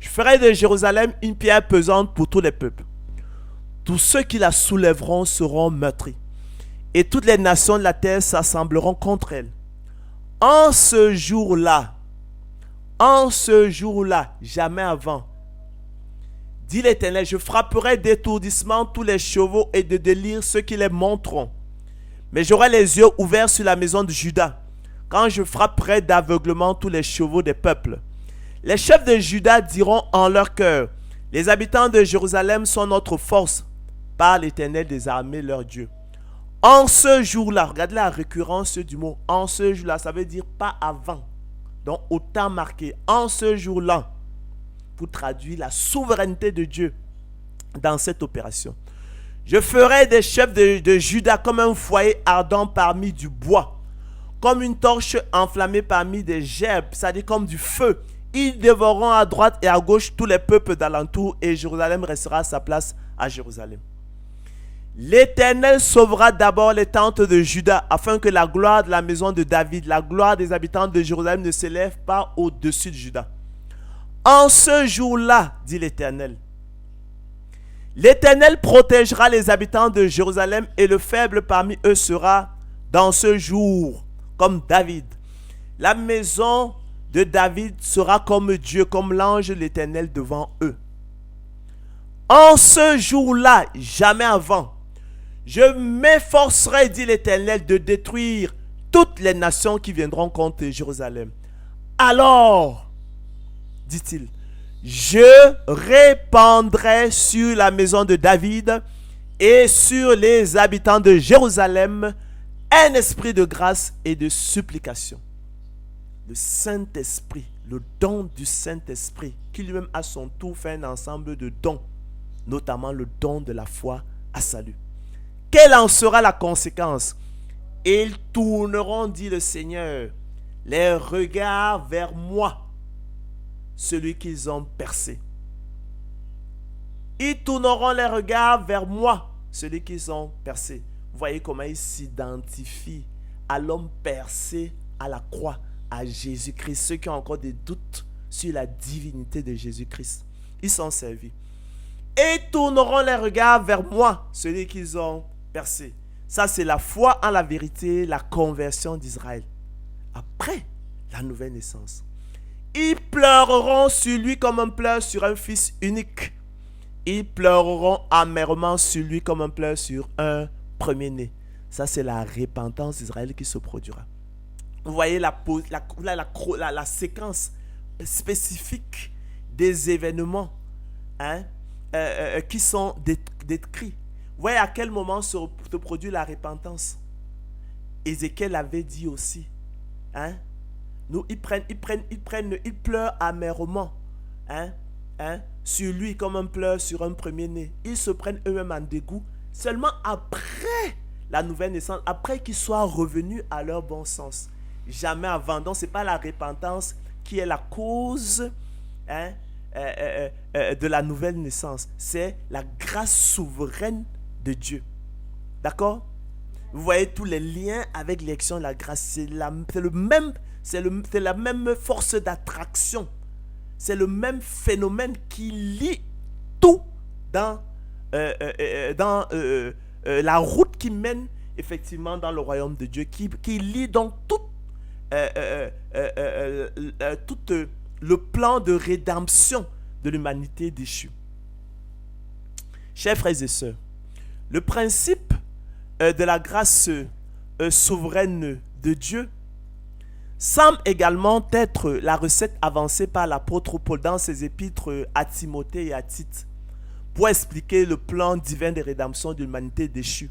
je ferai de Jérusalem une pierre pesante pour tous les peuples. Tous ceux qui la soulèveront seront meurtris, et toutes les nations de la terre s'assembleront contre elle. En ce jour-là, jamais avant, dit l'Éternel, je frapperai d'étourdissement tous les chevaux et de délire ceux qui les monteront. Mais j'aurai les yeux ouverts sur la maison de Juda, quand je frapperai d'aveuglement tous les chevaux des peuples. Les chefs de Juda diront en leur cœur, les habitants de Jérusalem sont notre force, par l'Éternel des armées, leur Dieu. En ce jour-là, regardez la récurrence du mot, en ce jour-là, ça veut dire pas avant. Donc, au temps marqué, en ce jour-là, pour traduire la souveraineté de Dieu dans cette opération. Je ferai des chefs de Juda comme un foyer ardent parmi du bois, comme une torche enflammée parmi des gerbes, c'est-à-dire comme du feu. Ils dévoreront à droite et à gauche tous les peuples d'alentour, et Jérusalem restera à sa place à Jérusalem. L'Éternel sauvera d'abord les tentes de Juda, afin que la gloire de la maison de David, la gloire des habitants de Jérusalem ne s'élève pas au-dessus de Juda. En ce jour-là, dit l'Éternel, l'Éternel protégera les habitants de Jérusalem, et le faible parmi eux sera dans ce jour comme David. La maison de David sera comme Dieu, comme l'ange de l'Éternel devant eux. En ce jour-là, jamais avant, je m'efforcerai, dit l'Éternel, de détruire toutes les nations qui viendront contre Jérusalem. Alors, dit-il, je répandrai sur la maison de David et sur les habitants de Jérusalem un esprit de grâce et de supplication. Le Saint-Esprit, le don du Saint-Esprit, qui lui-même à son tour fait un ensemble de dons, notamment le don de la foi à salut. Quelle en sera la conséquence? Ils tourneront, dit le Seigneur, les regards vers moi, celui qu'ils ont percé. Ils tourneront les regards vers moi, celui qu'ils ont percé. Vous voyez comment ils s'identifient à l'homme percé à la croix, à Jésus-Christ. Ceux qui ont encore des doutes sur la divinité de Jésus-Christ, ils sont servis. Et tourneront les regards vers moi, celui qu'ils ont percé. Ça, c'est la foi en la vérité, la conversion d'Israël. Après la nouvelle naissance. Ils pleureront sur lui comme on pleure sur un fils unique. Ils pleureront amèrement sur lui comme on pleure sur un premier-né. Ça, c'est la repentance d'Israël qui se produira. Vous voyez la séquence spécifique des événements qui sont décrits. Vous voyez à quel moment se produit la repentance. Ézéchiel avait dit aussi. Ils pleurent amèrement sur lui comme on pleure sur un premier-né. Ils se prennent eux-mêmes en dégoût seulement après la nouvelle naissance, après qu'ils soient revenus à leur bon sens. Jamais avant. Donc, ce n'est pas la repentance qui est la cause de la nouvelle naissance. C'est la grâce souveraine de Dieu. D'accord? Vous voyez tous les liens avec l'élection de la grâce. C'est la même force d'attraction. C'est le même phénomène qui lie tout dans la route qui mène effectivement dans le royaume de Dieu, qui lie donc tout le plan de rédemption de l'humanité déchue. Chers frères et sœurs, le principe de la grâce souveraine de Dieu semble également être la recette avancée par l'apôtre Paul dans ses épîtres à Timothée et à Tite pour expliquer le plan divin de rédemption de l'humanité déchue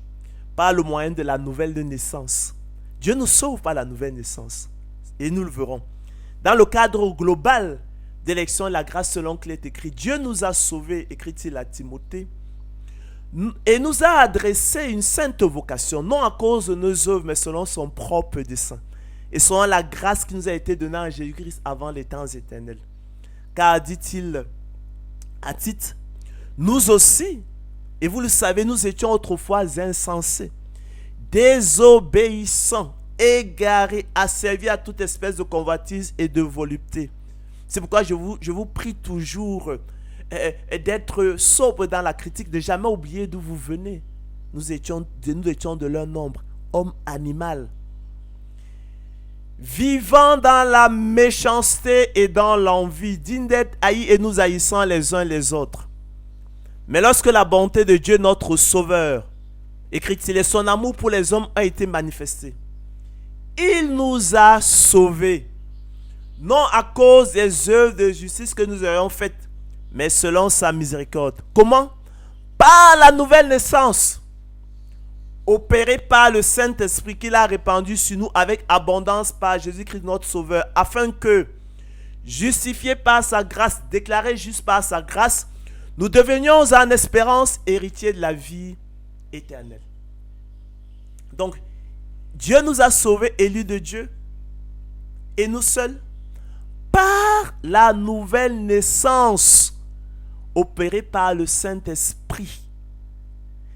par le moyen de la nouvelle naissance. Dieu nous sauve par la nouvelle naissance et nous le verrons. Dans le cadre global d'élection de la grâce selon qu'il est écrit, Dieu nous a sauvés, écrit-il à Timothée, et nous a adressé une sainte vocation, non à cause de nos œuvres, mais selon son propre dessein, et selon la grâce qui nous a été donnée en Jésus-Christ avant les temps éternels. Car, dit-il à Tite, nous aussi, et vous le savez, nous étions autrefois insensés, désobéissants, égarés, asservis à toute espèce de convoitise et de volupté. C'est pourquoi je vous prie toujours d'être sobre dans la critique, de jamais oublier d'où vous venez. Nous étions de leur nombre, hommes animal, vivant dans la méchanceté et dans l'envie, dignes d'être haïs et nous haïssant les uns les autres. Mais lorsque la bonté de Dieu, notre Sauveur, écrit-il, et son amour pour les hommes a été manifesté, il nous a sauvés, non à cause des œuvres de justice que nous aurions faites, mais selon sa miséricorde. Comment? Par la nouvelle naissance, opérée par le Saint-Esprit qu'il a répandu sur nous avec abondance par Jésus-Christ notre Sauveur, afin que, justifiés par sa grâce, déclarés justes par sa grâce, nous devenions en espérance héritiers de la vie éternelle. Donc, Dieu nous a sauvés, élus de Dieu, et nous seuls, par la nouvelle naissance opérée par le Saint-Esprit.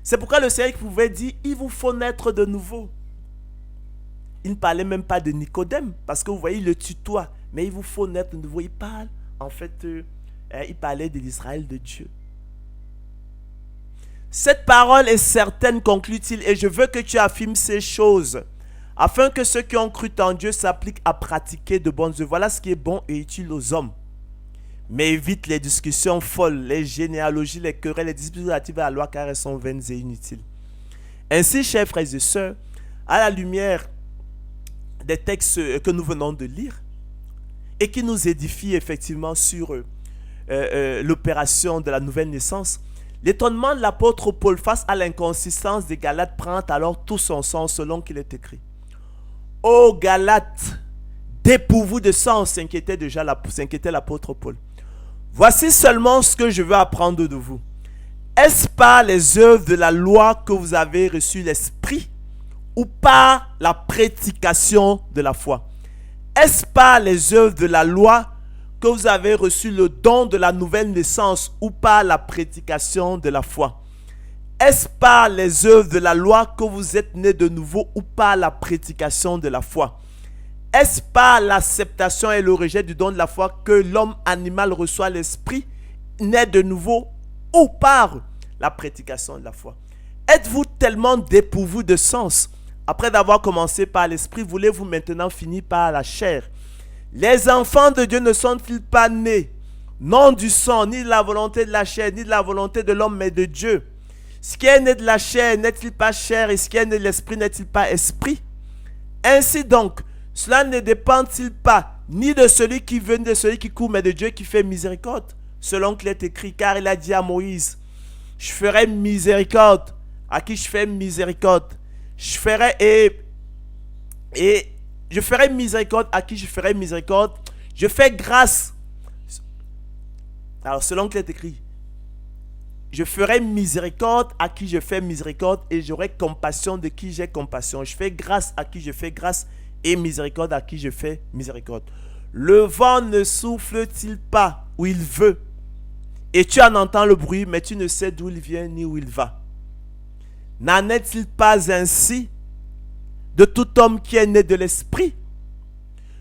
C'est pourquoi le Seigneur pouvait dire, il vous faut naître de nouveau. Il ne parlait même pas de Nicodème, parce que vous voyez, il le tutoie, mais il vous faut naître de nouveau. Il parle, en fait, il parlait de l'Israël de Dieu. Cette parole est certaine, conclut-il, et je veux que tu affirmes ces choses, afin que ceux qui ont cru en Dieu s'appliquent à pratiquer de bonnes œuvres. Voilà ce qui est bon et utile aux hommes. Mais évite les discussions folles, les généalogies, les querelles, les disputes relatives à la loi, car elles sont vaines et inutiles. Ainsi, chers frères et sœurs, à la lumière des textes que nous venons de lire, et qui nous édifient effectivement sur l'opération de la nouvelle naissance, l'étonnement de l'apôtre Paul face à l'inconsistance des Galates prend alors tout son sens selon qu'il est écrit. Ô Galates, dépourvus de sens, s'inquiétait l'apôtre Paul. Voici seulement ce que je veux apprendre de vous. Est-ce par les œuvres de la loi que vous avez reçu l'esprit ou par la prédication de la foi? Est-ce par les œuvres de la loi que vous avez reçu le don de la nouvelle naissance ou par la prédication de la foi? Est-ce par les œuvres de la loi que vous êtes nés de nouveau ou par la prédication de la foi? Est-ce par l'acceptation et le rejet du don de la foi que l'homme animal reçoit l'esprit, né de nouveau, ou par la prédication de la foi? Êtes-vous tellement dépourvus de sens? Après d'avoir commencé par l'esprit, voulez-vous maintenant finir par la chair? Les enfants de Dieu ne sont-ils pas nés, non du sang, ni de la volonté de la chair, ni de la volonté de l'homme, mais de Dieu? Ce qui est né de la chair n'est-il pas chair, et ce qui est né de l'esprit n'est-il pas esprit? Ainsi donc, cela ne dépend-il pas ni de celui qui veut, ni de celui qui court, mais de Dieu qui fait miséricorde, selon qu'il est écrit, car il a dit à Moïse, je ferai miséricorde à qui je fais miséricorde. Je ferai je ferai miséricorde à qui je ferai miséricorde. Je fais grâce. Alors selon qu'il est écrit, je ferai miséricorde à qui je fais miséricorde et j'aurai compassion de qui j'ai compassion. Je fais grâce à qui je fais grâce et miséricorde à qui je fais miséricorde. Le vent ne souffle-t-il pas où il veut Et tu en entends le bruit, mais tu ne sais d'où il vient ni où il va. N'en est-il pas ainsi de tout homme qui est né de l'esprit?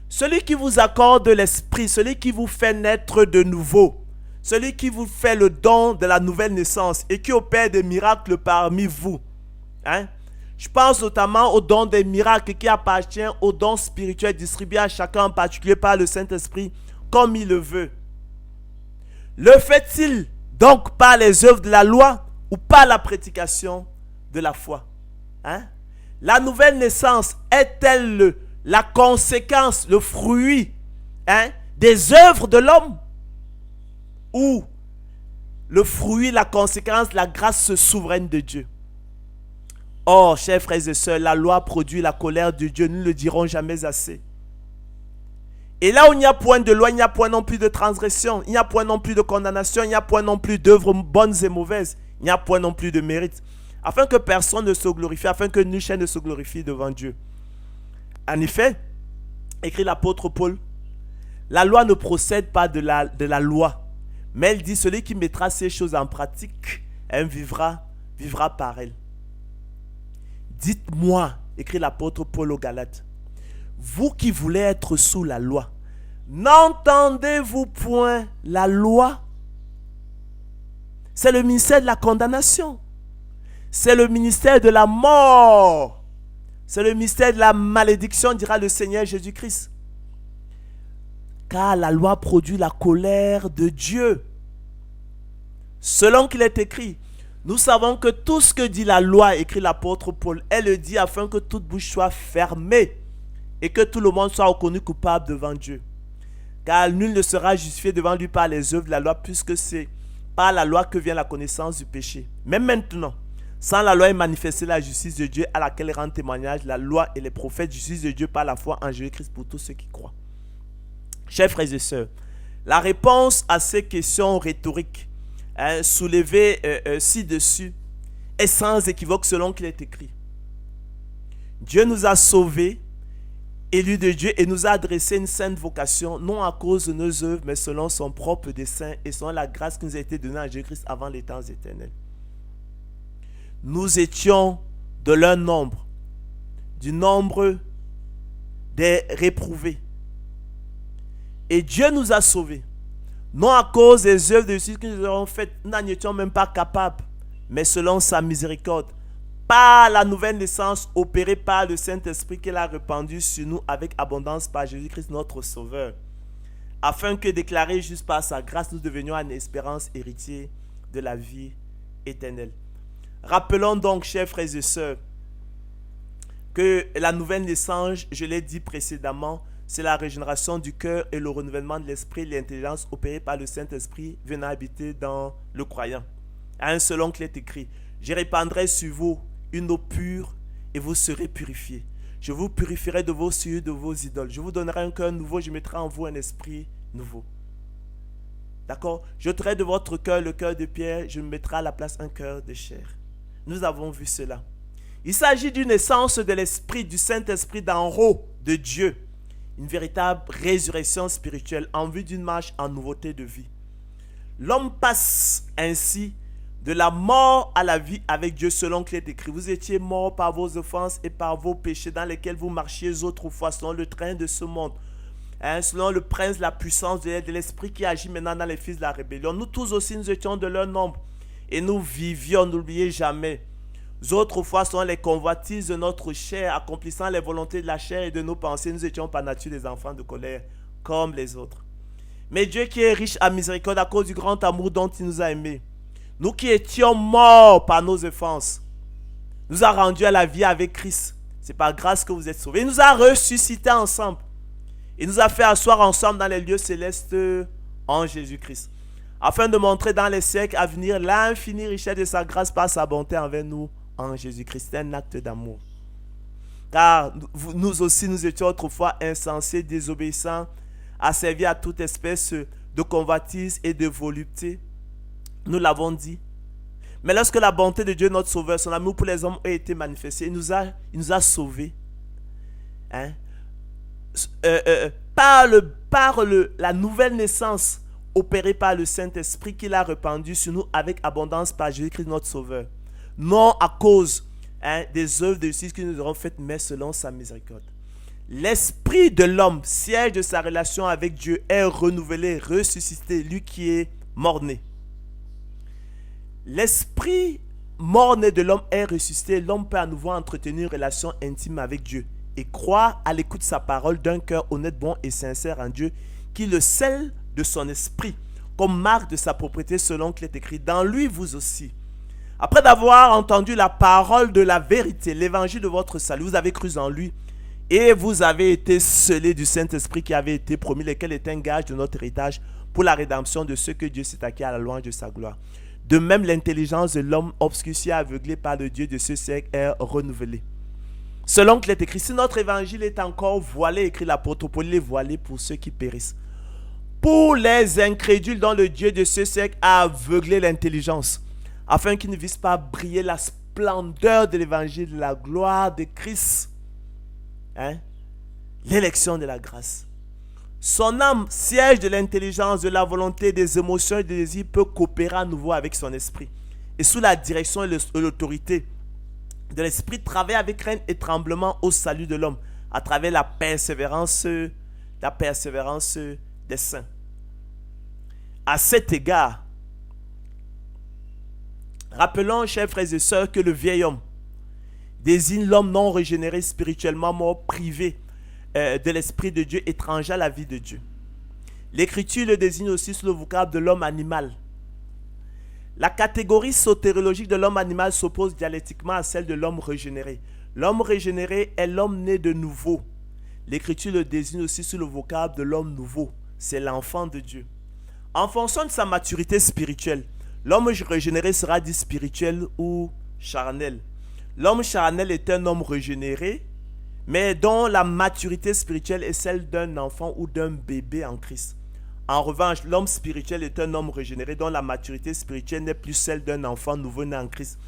Celui qui vous accorde l'esprit, celui qui vous fait naître de nouveau, celui qui vous fait le don de la nouvelle naissance et qui opère des miracles parmi vous. Hein? Je pense notamment au don des miracles qui appartient au don spirituel distribué à chacun en particulier par le Saint-Esprit comme il le veut. Le fait-il donc par les œuvres de la loi ou par la prédication de la foi? Hein? La nouvelle naissance est-elle la conséquence, le fruit des œuvres de l'homme? Ou le fruit, la conséquence, la grâce souveraine de Dieu? Or, chers frères et sœurs, la loi produit la colère de Dieu, nous ne le dirons jamais assez. Et là où il n'y a point de loi, il n'y a point non plus de transgression, il n'y a point non plus de condamnation, il n'y a point non plus d'œuvres bonnes et mauvaises, il n'y a point non plus de mérite, afin que personne ne se glorifie, afin que nul chair ne se glorifie devant Dieu. En effet, écrit l'apôtre Paul, la loi ne procède pas de la loi, mais elle dit, celui qui mettra ces choses en pratique, vivra par elle. Dites-moi, écrit l'apôtre Paul aux Galates, vous qui voulez être sous la loi, n'entendez-vous point la loi? C'est le ministère de la condamnation. C'est le ministère de la mort. C'est le ministère de la malédiction, dira le Seigneur Jésus-Christ. Car la loi produit la colère de Dieu. Selon qu'il est écrit, nous savons que tout ce que dit la loi, écrit l'apôtre Paul, elle le dit afin que toute bouche soit fermée et que tout le monde soit reconnu coupable devant Dieu. Car nul ne sera justifié devant lui par les œuvres de la loi, puisque c'est par la loi que vient la connaissance du péché. Mais maintenant, sans la loi est manifestée la justice de Dieu à laquelle rend témoignage la loi et les prophètes, justice de Dieu par la foi en Jésus-Christ pour tous ceux qui croient. Chers frères et sœurs, la réponse à ces questions rhétoriques soulevées ci-dessus est sans équivoque selon qu'il est écrit. Dieu nous a sauvés, élus de Dieu, et nous a adressé une sainte vocation, non à cause de nos œuvres, mais selon son propre dessein et selon la grâce qui nous a été donnée en Jésus-Christ avant les temps éternels. Nous étions de leur nombre, du nombre des réprouvés. Et Dieu nous a sauvés, non à cause des œuvres de justice que nous avons faites, nous n'en étions même pas capables, mais selon sa miséricorde, par la nouvelle naissance opérée par le Saint-Esprit qu'il a répandu sur nous avec abondance par Jésus-Christ notre Sauveur, afin que, déclarés juste par sa grâce, nous devenions en espérance héritiers de la vie éternelle. Rappelons donc, chers frères et sœurs, que la nouvelle naissance, je l'ai dit précédemment, c'est la régénération du cœur et le renouvellement de l'esprit, l'intelligence opérée par le Saint-Esprit venant habiter dans le croyant. Selon qu'il est écrit, je répandrai sur vous une eau pure et vous serez purifiés. Je vous purifierai de vos souillures, de vos idoles. Je vous donnerai un cœur nouveau, je mettrai en vous un esprit nouveau. D'accord? J'ôterai de votre cœur le cœur de pierre, je mettrai à la place un cœur de chair. Nous avons vu cela. Il s'agit d'une essence de l'esprit, du Saint-Esprit d'en haut de Dieu. Une véritable résurrection spirituelle en vue d'une marche en nouveauté de vie. L'homme passe ainsi de la mort à la vie avec Dieu selon qu'il est écrit. Vous étiez morts par vos offenses et par vos péchés dans lesquels vous marchiez autrefois selon le train de ce monde. Selon le prince de la puissance de l'esprit qui agit maintenant dans les fils de la rébellion. Nous tous aussi nous étions de leur nombre et nous vivions, n'oubliez jamais, autrefois selon les convoitises de notre chair, accomplissant les volontés de la chair et de nos pensées, nous étions par nature des enfants de colère comme les autres. Mais Dieu qui est riche à miséricorde à cause du grand amour dont il nous a aimés, nous qui étions morts par nos offenses, nous a rendus à la vie avec Christ. C'est par grâce que vous êtes sauvés. Il nous a ressuscités ensemble. Il nous a fait asseoir ensemble dans les lieux célestes en Jésus-Christ, afin de montrer dans les siècles à venir l'infinie richesse de sa grâce par sa bonté envers nous en Jésus-Christ. C'est un acte d'amour. Car nous aussi, nous étions autrefois insensés, désobéissants, asservis à toute espèce de convoitise et de volupté. Nous l'avons dit. Mais lorsque la bonté de Dieu, notre Sauveur, son amour pour les hommes a été manifesté, il nous a sauvés. Par la nouvelle naissance opérée par le Saint-Esprit qu'il a répandu sur nous avec abondance par Jésus-Christ notre Sauveur. Non à cause des œuvres de justice que nous aurons faites, mais selon sa miséricorde. L'esprit de l'homme, siège de sa relation avec Dieu, est renouvelé, ressuscité, lui qui est mort-né. L'esprit mort-né de l'homme est ressuscité. L'homme peut à nouveau entretenir une relation intime avec Dieu et croire à l'écoute de sa parole d'un cœur honnête, bon et sincère en Dieu, qui le scelle de son esprit, comme marque de sa propriété selon qu'il est écrit. Dans lui, vous aussi. Après d'avoir entendu la parole de la vérité, l'évangile de votre salut, vous avez cru en lui et vous avez été scellés du Saint-Esprit qui avait été promis, lequel est un gage de notre héritage pour la rédemption de ceux que Dieu s'est acquis à la louange de sa gloire. De même, l'intelligence de l'homme obscurci et aveuglé par le Dieu de ce siècle est renouvelée. Selon qu'il est écrit, si notre évangile est encore voilé, écrit l'apôtre Paul, il est voilé pour ceux qui périssent. Pour les incrédules dont le Dieu de ce siècle a aveuglé l'intelligence, afin qu'ils ne vissent pas briller la splendeur de l'évangile, la gloire de Christ, l'élection de la grâce. Son âme, siège de l'intelligence, de la volonté, des émotions et des désirs, peut coopérer à nouveau avec son esprit. Et sous la direction et l'autorité de l'esprit, travaille avec crainte et tremblement au salut de l'homme, à travers la persévérance des saints. À cet égard, rappelons, chers frères et sœurs, que le vieil homme désigne l'homme non régénéré, spirituellement mort, privé de l'Esprit de Dieu, étranger à la vie de Dieu. L'Écriture le désigne aussi sous le vocable de l'homme animal. La catégorie sotériologique de l'homme animal s'oppose dialectiquement à celle de l'homme régénéré. L'homme régénéré est l'homme né de nouveau. L'Écriture le désigne aussi sous le vocable de l'homme nouveau. C'est l'enfant de Dieu. En fonction de sa maturité spirituelle, l'homme régénéré sera dit spirituel ou charnel. L'homme charnel est un homme régénéré, mais dont la maturité spirituelle est celle d'un enfant ou d'un bébé en Christ. En revanche, l'homme spirituel est un homme régénéré dont la maturité spirituelle n'est plus celle d'un enfant nouveau-né en Christ,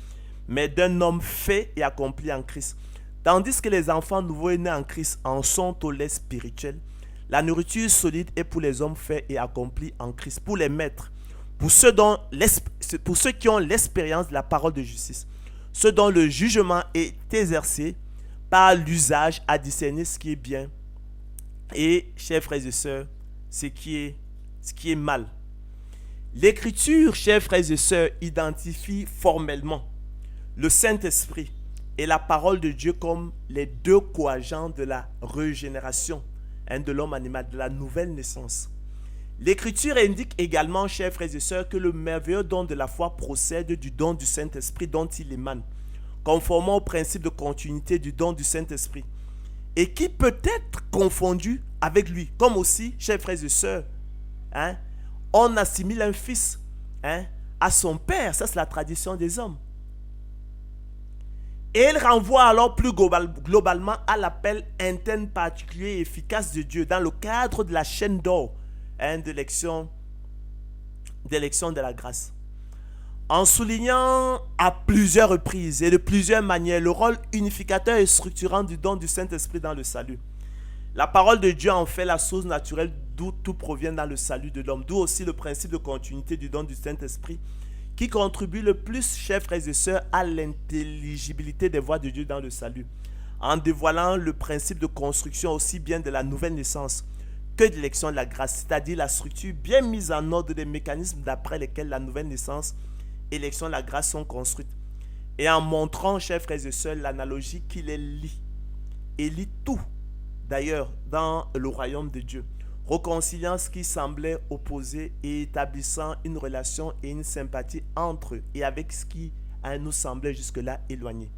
mais d'un homme fait et accompli en Christ. Tandis que les enfants nouveau-nés en Christ en sont au lait spirituel, la nourriture solide est pour les hommes faits et accomplis en Christ, pour les maîtres, pour ceux qui ont l'expérience de la parole de justice, ceux dont le jugement est exercé par l'usage à discerner ce qui est bien et, chers frères et sœurs, ce qui est mal. L'Écriture, chers frères et sœurs, identifie formellement le Saint-Esprit et la parole de Dieu comme les deux co-agents de la régénération de l'homme animal, de la nouvelle naissance. L'Écriture indique également, chers frères et sœurs, que le merveilleux don de la foi procède du don du Saint-Esprit dont il émane, conformément au principe de continuité du don du Saint-Esprit, et qui peut être confondu avec lui. Comme aussi, chers frères et sœurs, on assimile un fils à son père. Ça, c'est la tradition des hommes. Et il renvoie alors plus globalement à l'appel interne particulier et efficace de Dieu dans le cadre de la chaîne d'or d'élection de la grâce. En soulignant à plusieurs reprises et de plusieurs manières le rôle unificateur et structurant du don du Saint-Esprit dans le salut. La parole de Dieu en fait la source naturelle d'où tout provient dans le salut de l'homme. D'où aussi le principe de continuité du don du Saint-Esprit qui contribue le plus, chers frères et sœurs, à l'intelligibilité des voies de Dieu dans le salut, en dévoilant le principe de construction aussi bien de la nouvelle naissance que de l'élection de la grâce, c'est-à-dire la structure bien mise en ordre des mécanismes d'après lesquels la nouvelle naissance et l'élection de la grâce sont construites, et en montrant, chers frères et sœurs, l'analogie qui les lie, et lie tout, d'ailleurs, dans le royaume de Dieu, réconciliant ce qui semblait opposé et établissant une relation et une sympathie entre eux et avec ce qui nous semblait jusque-là éloigné.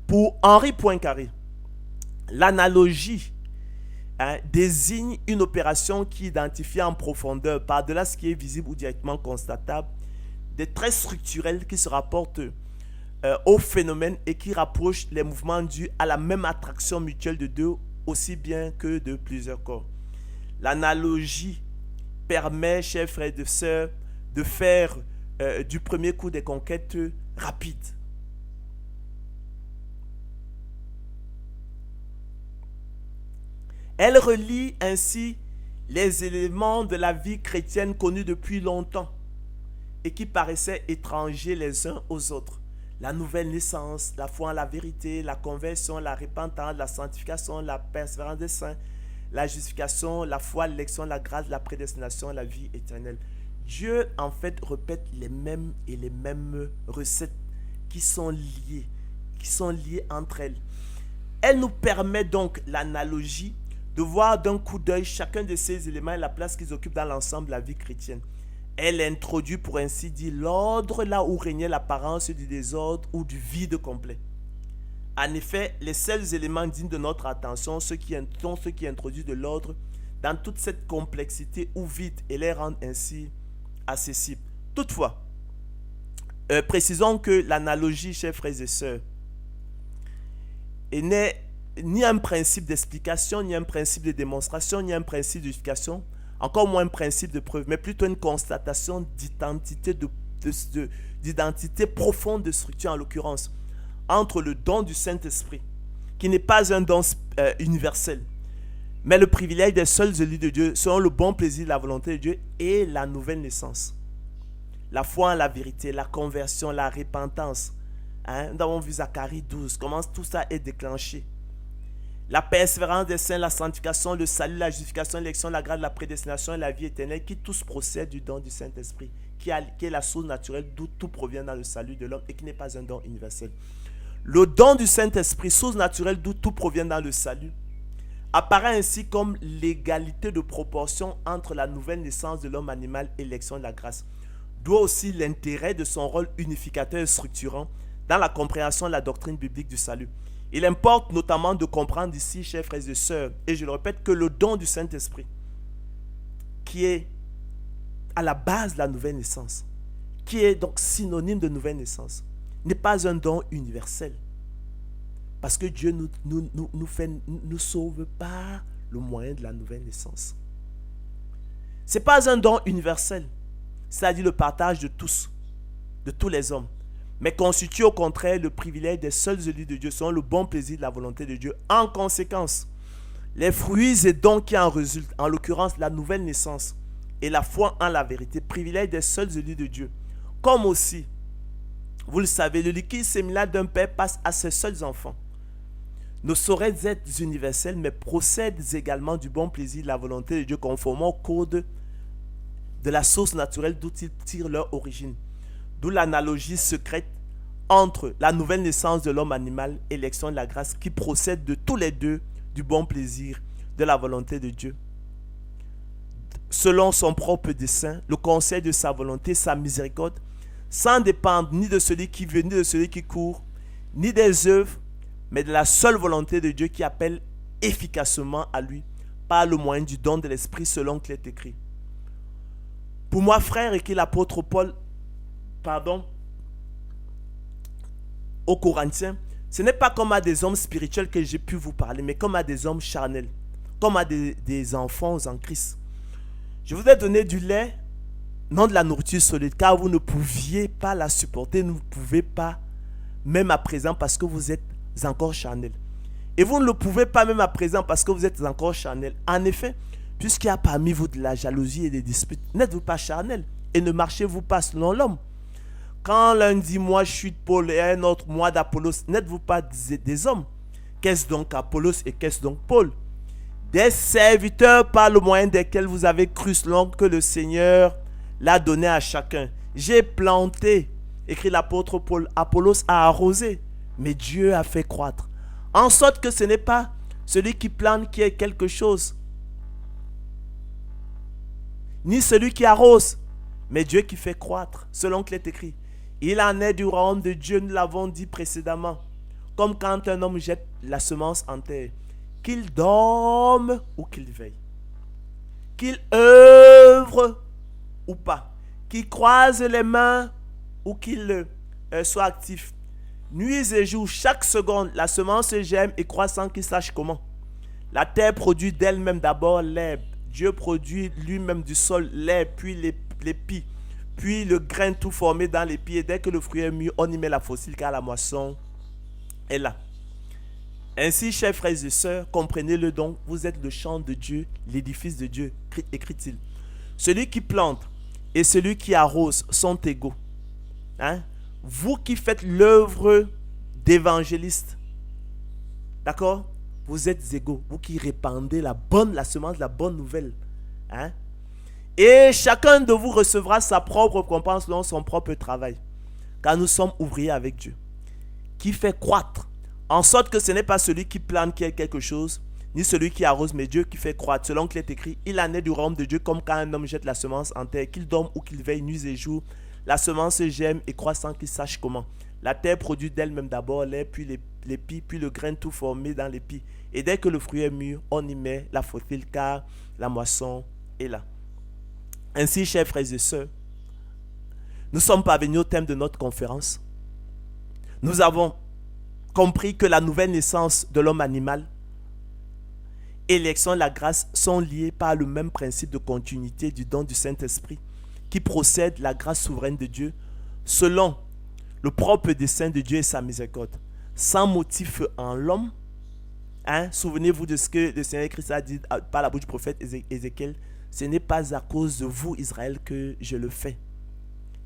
Pour Henri Poincaré, l'analogie désigne une opération qui identifie en profondeur, par-delà ce qui est visible ou directement constatable, des traits structurels qui se rapportent au phénomène et qui rapprochent les mouvements dus à la même attraction mutuelle de deux aussi bien que de plusieurs corps. L'analogie permet, chers frères et sœurs, de faire du premier coup des conquêtes rapides. Elle relie ainsi les éléments de la vie chrétienne connus depuis longtemps et qui paraissaient étrangers les uns aux autres. La nouvelle naissance, la foi en la vérité, la conversion, la repentance, la sanctification, la persévérance des saints, la justification, la foi, l'élection, la grâce, la prédestination, la vie éternelle. Dieu, en fait, répète les mêmes recettes qui sont liées entre elles. Elle nous permet donc l'analogie de voir d'un coup d'œil chacun de ces éléments et la place qu'ils occupent dans l'ensemble de la vie chrétienne. Elle introduit, pour ainsi dire, l'ordre là où régnait l'apparence du désordre ou du vide complet. En effet, les seuls éléments dignes de notre attention sont ceux qui introduisent de l'ordre dans toute cette complexité ou vide et les rendent ainsi accessibles. Toutefois, précisons que l'analogie, chers frères et sœurs, n'est ni un principe d'explication, ni un principe de démonstration, ni un principe de justification, encore moins un principe de preuve, mais plutôt une constatation d'identité profonde de structure, en l'occurrence, entre le don du Saint-Esprit, qui n'est pas un don universel, mais le privilège des seuls élus de Dieu, selon le bon plaisir de la volonté de Dieu, et la nouvelle naissance. La foi en la vérité, la conversion, la repentance. Nous avons vu Zacharie 12, comment tout ça est déclenché. La persévérance des saints, la sanctification, le salut, la justification, l'élection, la grâce, la prédestination et la vie éternelle, qui tous procèdent du don du Saint-Esprit, qui est la source naturelle d'où tout provient dans le salut de l'homme et qui n'est pas un don universel. Le don du Saint-Esprit, source naturelle d'où tout provient dans le salut, apparaît ainsi comme l'égalité de proportion entre la nouvelle naissance de l'homme animal et l'élection de la grâce. D'où aussi l'intérêt de son rôle unificateur et structurant dans la compréhension de la doctrine biblique du salut. Il importe notamment de comprendre ici, chers frères et sœurs, et je le répète, que le don du Saint-Esprit, qui est à la base de la nouvelle naissance, qui est donc synonyme de nouvelle naissance, n'est pas un don universel. Parce que Dieu nous sauve par le moyen de la nouvelle naissance. Ce n'est pas un don universel, c'est-à-dire le partage de tous les hommes, mais constitue au contraire le privilège des seuls élus de Dieu selon le bon plaisir de la volonté de Dieu. En conséquence, les fruits et dons qui en résultent, en l'occurrence la nouvelle naissance et la foi en la vérité, privilège des seuls élus de Dieu. Comme aussi, vous le savez, le liquide séminal d'un père passe à ses seuls enfants. Ne sauraient être universels, mais procèdent également du bon plaisir de la volonté de Dieu conformément au code de la source naturelle d'où ils tirent leur origine. D'où l'analogie secrète entre la nouvelle naissance de l'homme animal et l'élection de la grâce qui procède de tous les deux du bon plaisir de la volonté de Dieu. Selon son propre dessein, le conseil de sa volonté, sa miséricorde, sans dépendre ni de celui qui veut, ni de celui qui court, ni des œuvres, mais de la seule volonté de Dieu qui appelle efficacement à lui par le moyen du don de l'Esprit selon qu'il est écrit. Pour moi, frère, écrit l'apôtre Paul, aux Corinthiens, ce n'est pas comme à des hommes spirituels que j'ai pu vous parler, mais comme à des hommes charnels, comme à des enfants en Christ. Je vous ai donné du lait, non de la nourriture solide, car vous ne pouviez pas la supporter, vous ne pouvez pas, même à présent, parce que vous êtes encore charnel. Et vous ne le pouvez pas même à présent, parce que vous êtes encore charnel. En effet, puisqu'il y a parmi vous de la jalousie et des disputes, n'êtes-vous pas charnel et ne marchez-vous pas selon l'homme? Quand l'un dit moi je suis de Paul et un autre moi d'Apollos, n'êtes-vous pas des hommes? Qu'est-ce donc Apollos et qu'est-ce donc Paul? Des serviteurs par le moyen desquels vous avez cru selon que le Seigneur l'a donné à chacun. J'ai planté, écrit l'apôtre Paul, Apollos a arrosé, mais Dieu a fait croître. En sorte que ce n'est pas celui qui plante qui est quelque chose, ni celui qui arrose, mais Dieu qui fait croître, selon qu'il est écrit. Il en est du royaume de Dieu, nous l'avons dit précédemment, comme quand un homme jette la semence en terre, qu'il dorme ou qu'il veille, qu'il œuvre ou pas, qu'il croise les mains ou qu'il soit actif. Nuit et jour, chaque seconde, la semence germe et croît sans qu'il sache comment. La terre produit d'elle-même d'abord l'herbe. Dieu produit lui-même du sol l'herbe, puis l'épi, puis le grain tout formé dans l'épi. Et dès que le fruit est mûr, on y met la faucille car la moisson est là. Ainsi, chers frères et sœurs, comprenez-le donc, vous êtes le champ de Dieu, l'édifice de Dieu, écrit-il. Celui qui plante et celui qui arrose sont égaux. Hein? Vous qui faites l'œuvre d'évangéliste, d'accord? Vous êtes égaux. Vous qui répandez la semence, la bonne nouvelle. Hein? Et chacun de vous recevra sa propre récompense selon son propre travail. Car nous sommes ouvriers avec Dieu, qui fait croître, en sorte que ce n'est pas celui qui plante qui ait quelque chose, ni celui qui arrose, mais Dieu qui fait croître. Selon qu'il est écrit, il en est du royaume de Dieu comme quand un homme jette la semence en terre, qu'il dorme ou qu'il veille nuit et jour. La semence germe et croît sans qu'il sache comment. La terre produit d'elle-même d'abord l'herbe, puis l'épi, puis le grain tout formé dans l'épi. Et dès que le fruit est mûr, on y met la fauteuil car la moisson est là. Ainsi, chers frères et sœurs, nous sommes parvenus au thème de notre conférence. Nous avons compris que la nouvelle naissance de l'homme animal et l'élection de la grâce sont liées par le même principe de continuité du don du Saint-Esprit qui procède de la grâce souveraine de Dieu selon le propre dessein de Dieu et sa miséricorde, sans motif en l'homme. Hein? Souvenez-vous de ce que le Seigneur Christ a dit par la bouche du prophète Ézéchiel. Ce n'est pas à cause de vous, Israël, que je le fais.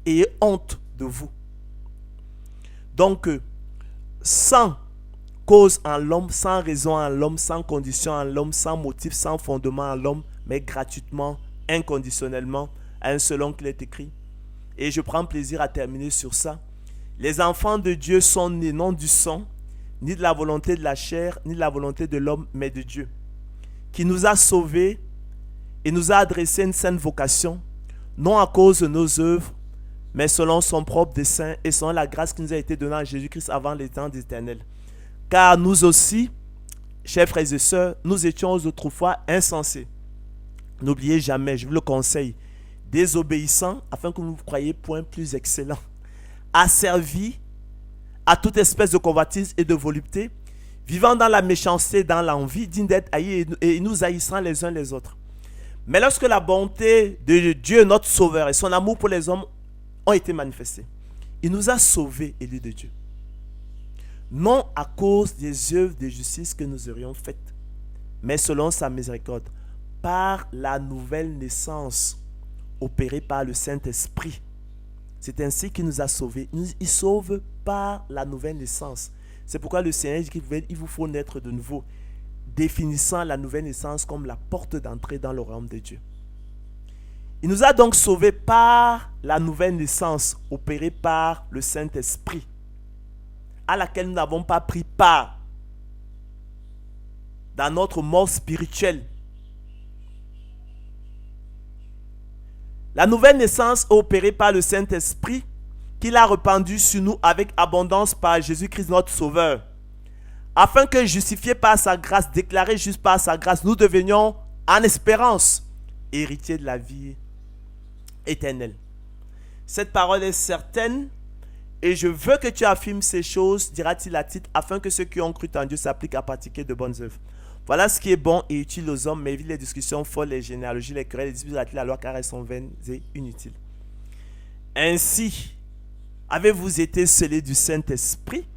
Ayez honte de vous. Donc, sans cause en l'homme, sans raison en l'homme, sans condition en l'homme, sans motif, sans fondement en l'homme, mais gratuitement, inconditionnellement, à un seul nom qu'il est écrit. Et je prends plaisir à terminer sur ça. Les enfants de Dieu sont nés non du sang, ni de la volonté de la chair, ni de la volonté de l'homme, mais de Dieu, qui nous a sauvés et nous a adressé une sainte vocation, non à cause de nos œuvres, mais selon son propre dessein et selon la grâce qui nous a été donnée en Jésus-Christ avant les temps éternels. Car nous aussi, chers frères et sœurs, nous étions autrefois insensés. N'oubliez jamais, je vous le conseille, désobéissants, afin que vous ne croyiez point plus excellent, asservis à toute espèce de convoitise et de volupté, vivant dans la méchanceté, dans l'envie, dignes d'être haïs et nous haïssant les uns les autres. Mais lorsque la bonté de Dieu, notre Sauveur, et son amour pour les hommes ont été manifestés, il nous a sauvés, élus de Dieu. Non à cause des œuvres de justice que nous aurions faites, mais selon sa miséricorde, par la nouvelle naissance opérée par le Saint-Esprit. C'est ainsi qu'il nous a sauvés. Il sauve par la nouvelle naissance. C'est pourquoi le Seigneur dit qu'il vous faut naître de nouveau, définissant la nouvelle naissance comme la porte d'entrée dans le royaume de Dieu. Il nous a donc sauvés par la nouvelle naissance opérée par le Saint-Esprit, à laquelle nous n'avons pas pris part dans notre mort spirituelle. La nouvelle naissance opérée par le Saint-Esprit qu'il a répandu sur nous avec abondance par Jésus-Christ notre Sauveur, afin que justifiés par sa grâce, déclarés justes par sa grâce, nous devenions en espérance héritiers de la vie éternelle. Cette parole est certaine et je veux que tu affirmes ces choses, dira-t-il à titre, afin que ceux qui ont cru en Dieu s'appliquent à pratiquer de bonnes œuvres. Voilà ce qui est bon et utile aux hommes, mais évite les discussions folles, les généalogies, les querelles, les disputes de la loi, car elles sont vaines et inutiles. Ainsi, avez-vous été scellés du Saint-Esprit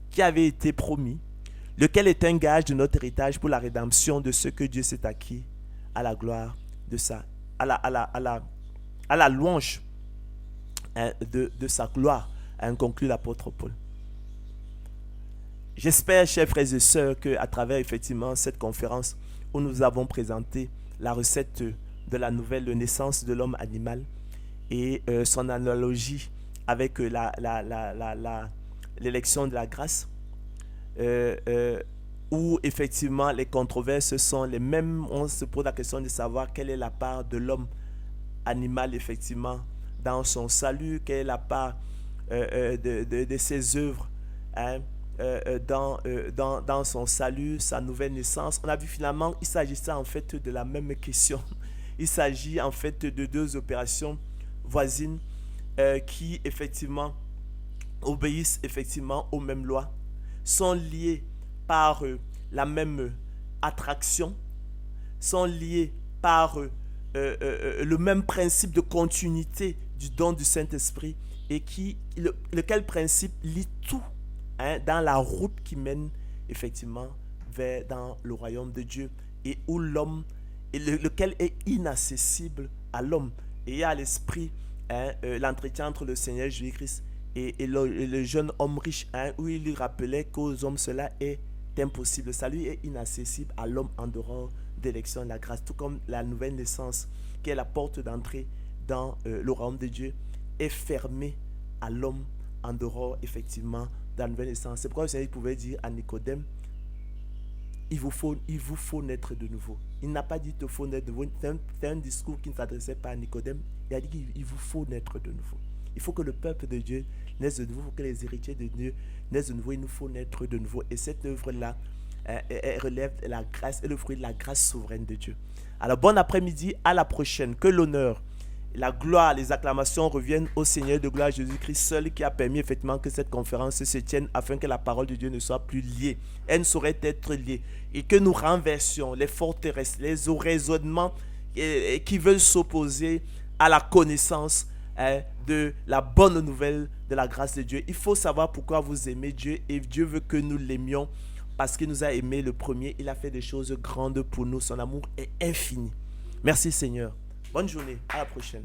qui avait été promis, lequel est un gage de notre héritage pour la rédemption de ce que Dieu s'est acquis à la gloire de sa, à la louange de sa gloire, a conclu l'apôtre Paul. J'espère, chers frères et sœurs, qu'à travers effectivement cette conférence où nous avons présenté la recette de la nouvelle naissance de l'homme animal et son analogie avec l'élection de la grâce, où effectivement les controverses sont les mêmes, on se pose la question de savoir quelle est la part de l'homme animal effectivement dans son salut, quelle est la part de ses œuvres, hein, dans son salut, sa nouvelle naissance. On a vu finalement, il s'agissait en fait de la même question. Il s'agit en fait de deux opérations voisines qui effectivement obéissent effectivement aux mêmes lois, sont liées par la même attraction, sont liées par le même principe de continuité du don du Saint-Esprit et lequel principe lie tout, hein, dans la route qui mène effectivement dans le royaume de Dieu et où l'homme, lequel est inaccessible à l'homme. Et il y a à l'esprit l'entretien entre le Seigneur Jésus-Christ et le jeune homme riche, où il lui rappelait qu'aux hommes cela est impossible. Le salut est inaccessible à l'homme en dehors de l'élection de la grâce, tout comme la nouvelle naissance, qui est la porte d'entrée dans le royaume de Dieu, est fermée à l'homme en dehors, effectivement, de la nouvelle naissance. C'est pourquoi le Seigneur pouvait dire à Nicodème, il vous faut naître de nouveau. Il n'a pas dit qu'il faut naître de nouveau. C'est un discours qui ne s'adressait pas à Nicodème. Il a dit qu'il vous faut naître de nouveau. Il faut que le peuple de Dieu naisse de nouveau. Il faut que les héritiers de Dieu naissent de nouveau. Il nous faut naître de nouveau. Et cette œuvre-là relève la grâce et le fruit de la grâce souveraine de Dieu. Alors, bon après-midi, à la prochaine. Que l'honneur, la gloire, les acclamations reviennent au Seigneur de gloire Jésus-Christ, seul qui a permis effectivement que cette conférence se tienne afin que la parole de Dieu ne soit plus liée. Elle ne saurait être liée. Et que nous renversions les forteresses, les raisonnements qui veulent s'opposer à la connaissance de la bonne nouvelle de la grâce de Dieu. Il faut savoir pourquoi vous aimez Dieu et Dieu veut que nous l'aimions parce qu'il nous a aimés le premier. Il a fait des choses grandes pour nous. Son amour est infini. Merci Seigneur. Bonne journée. À la prochaine.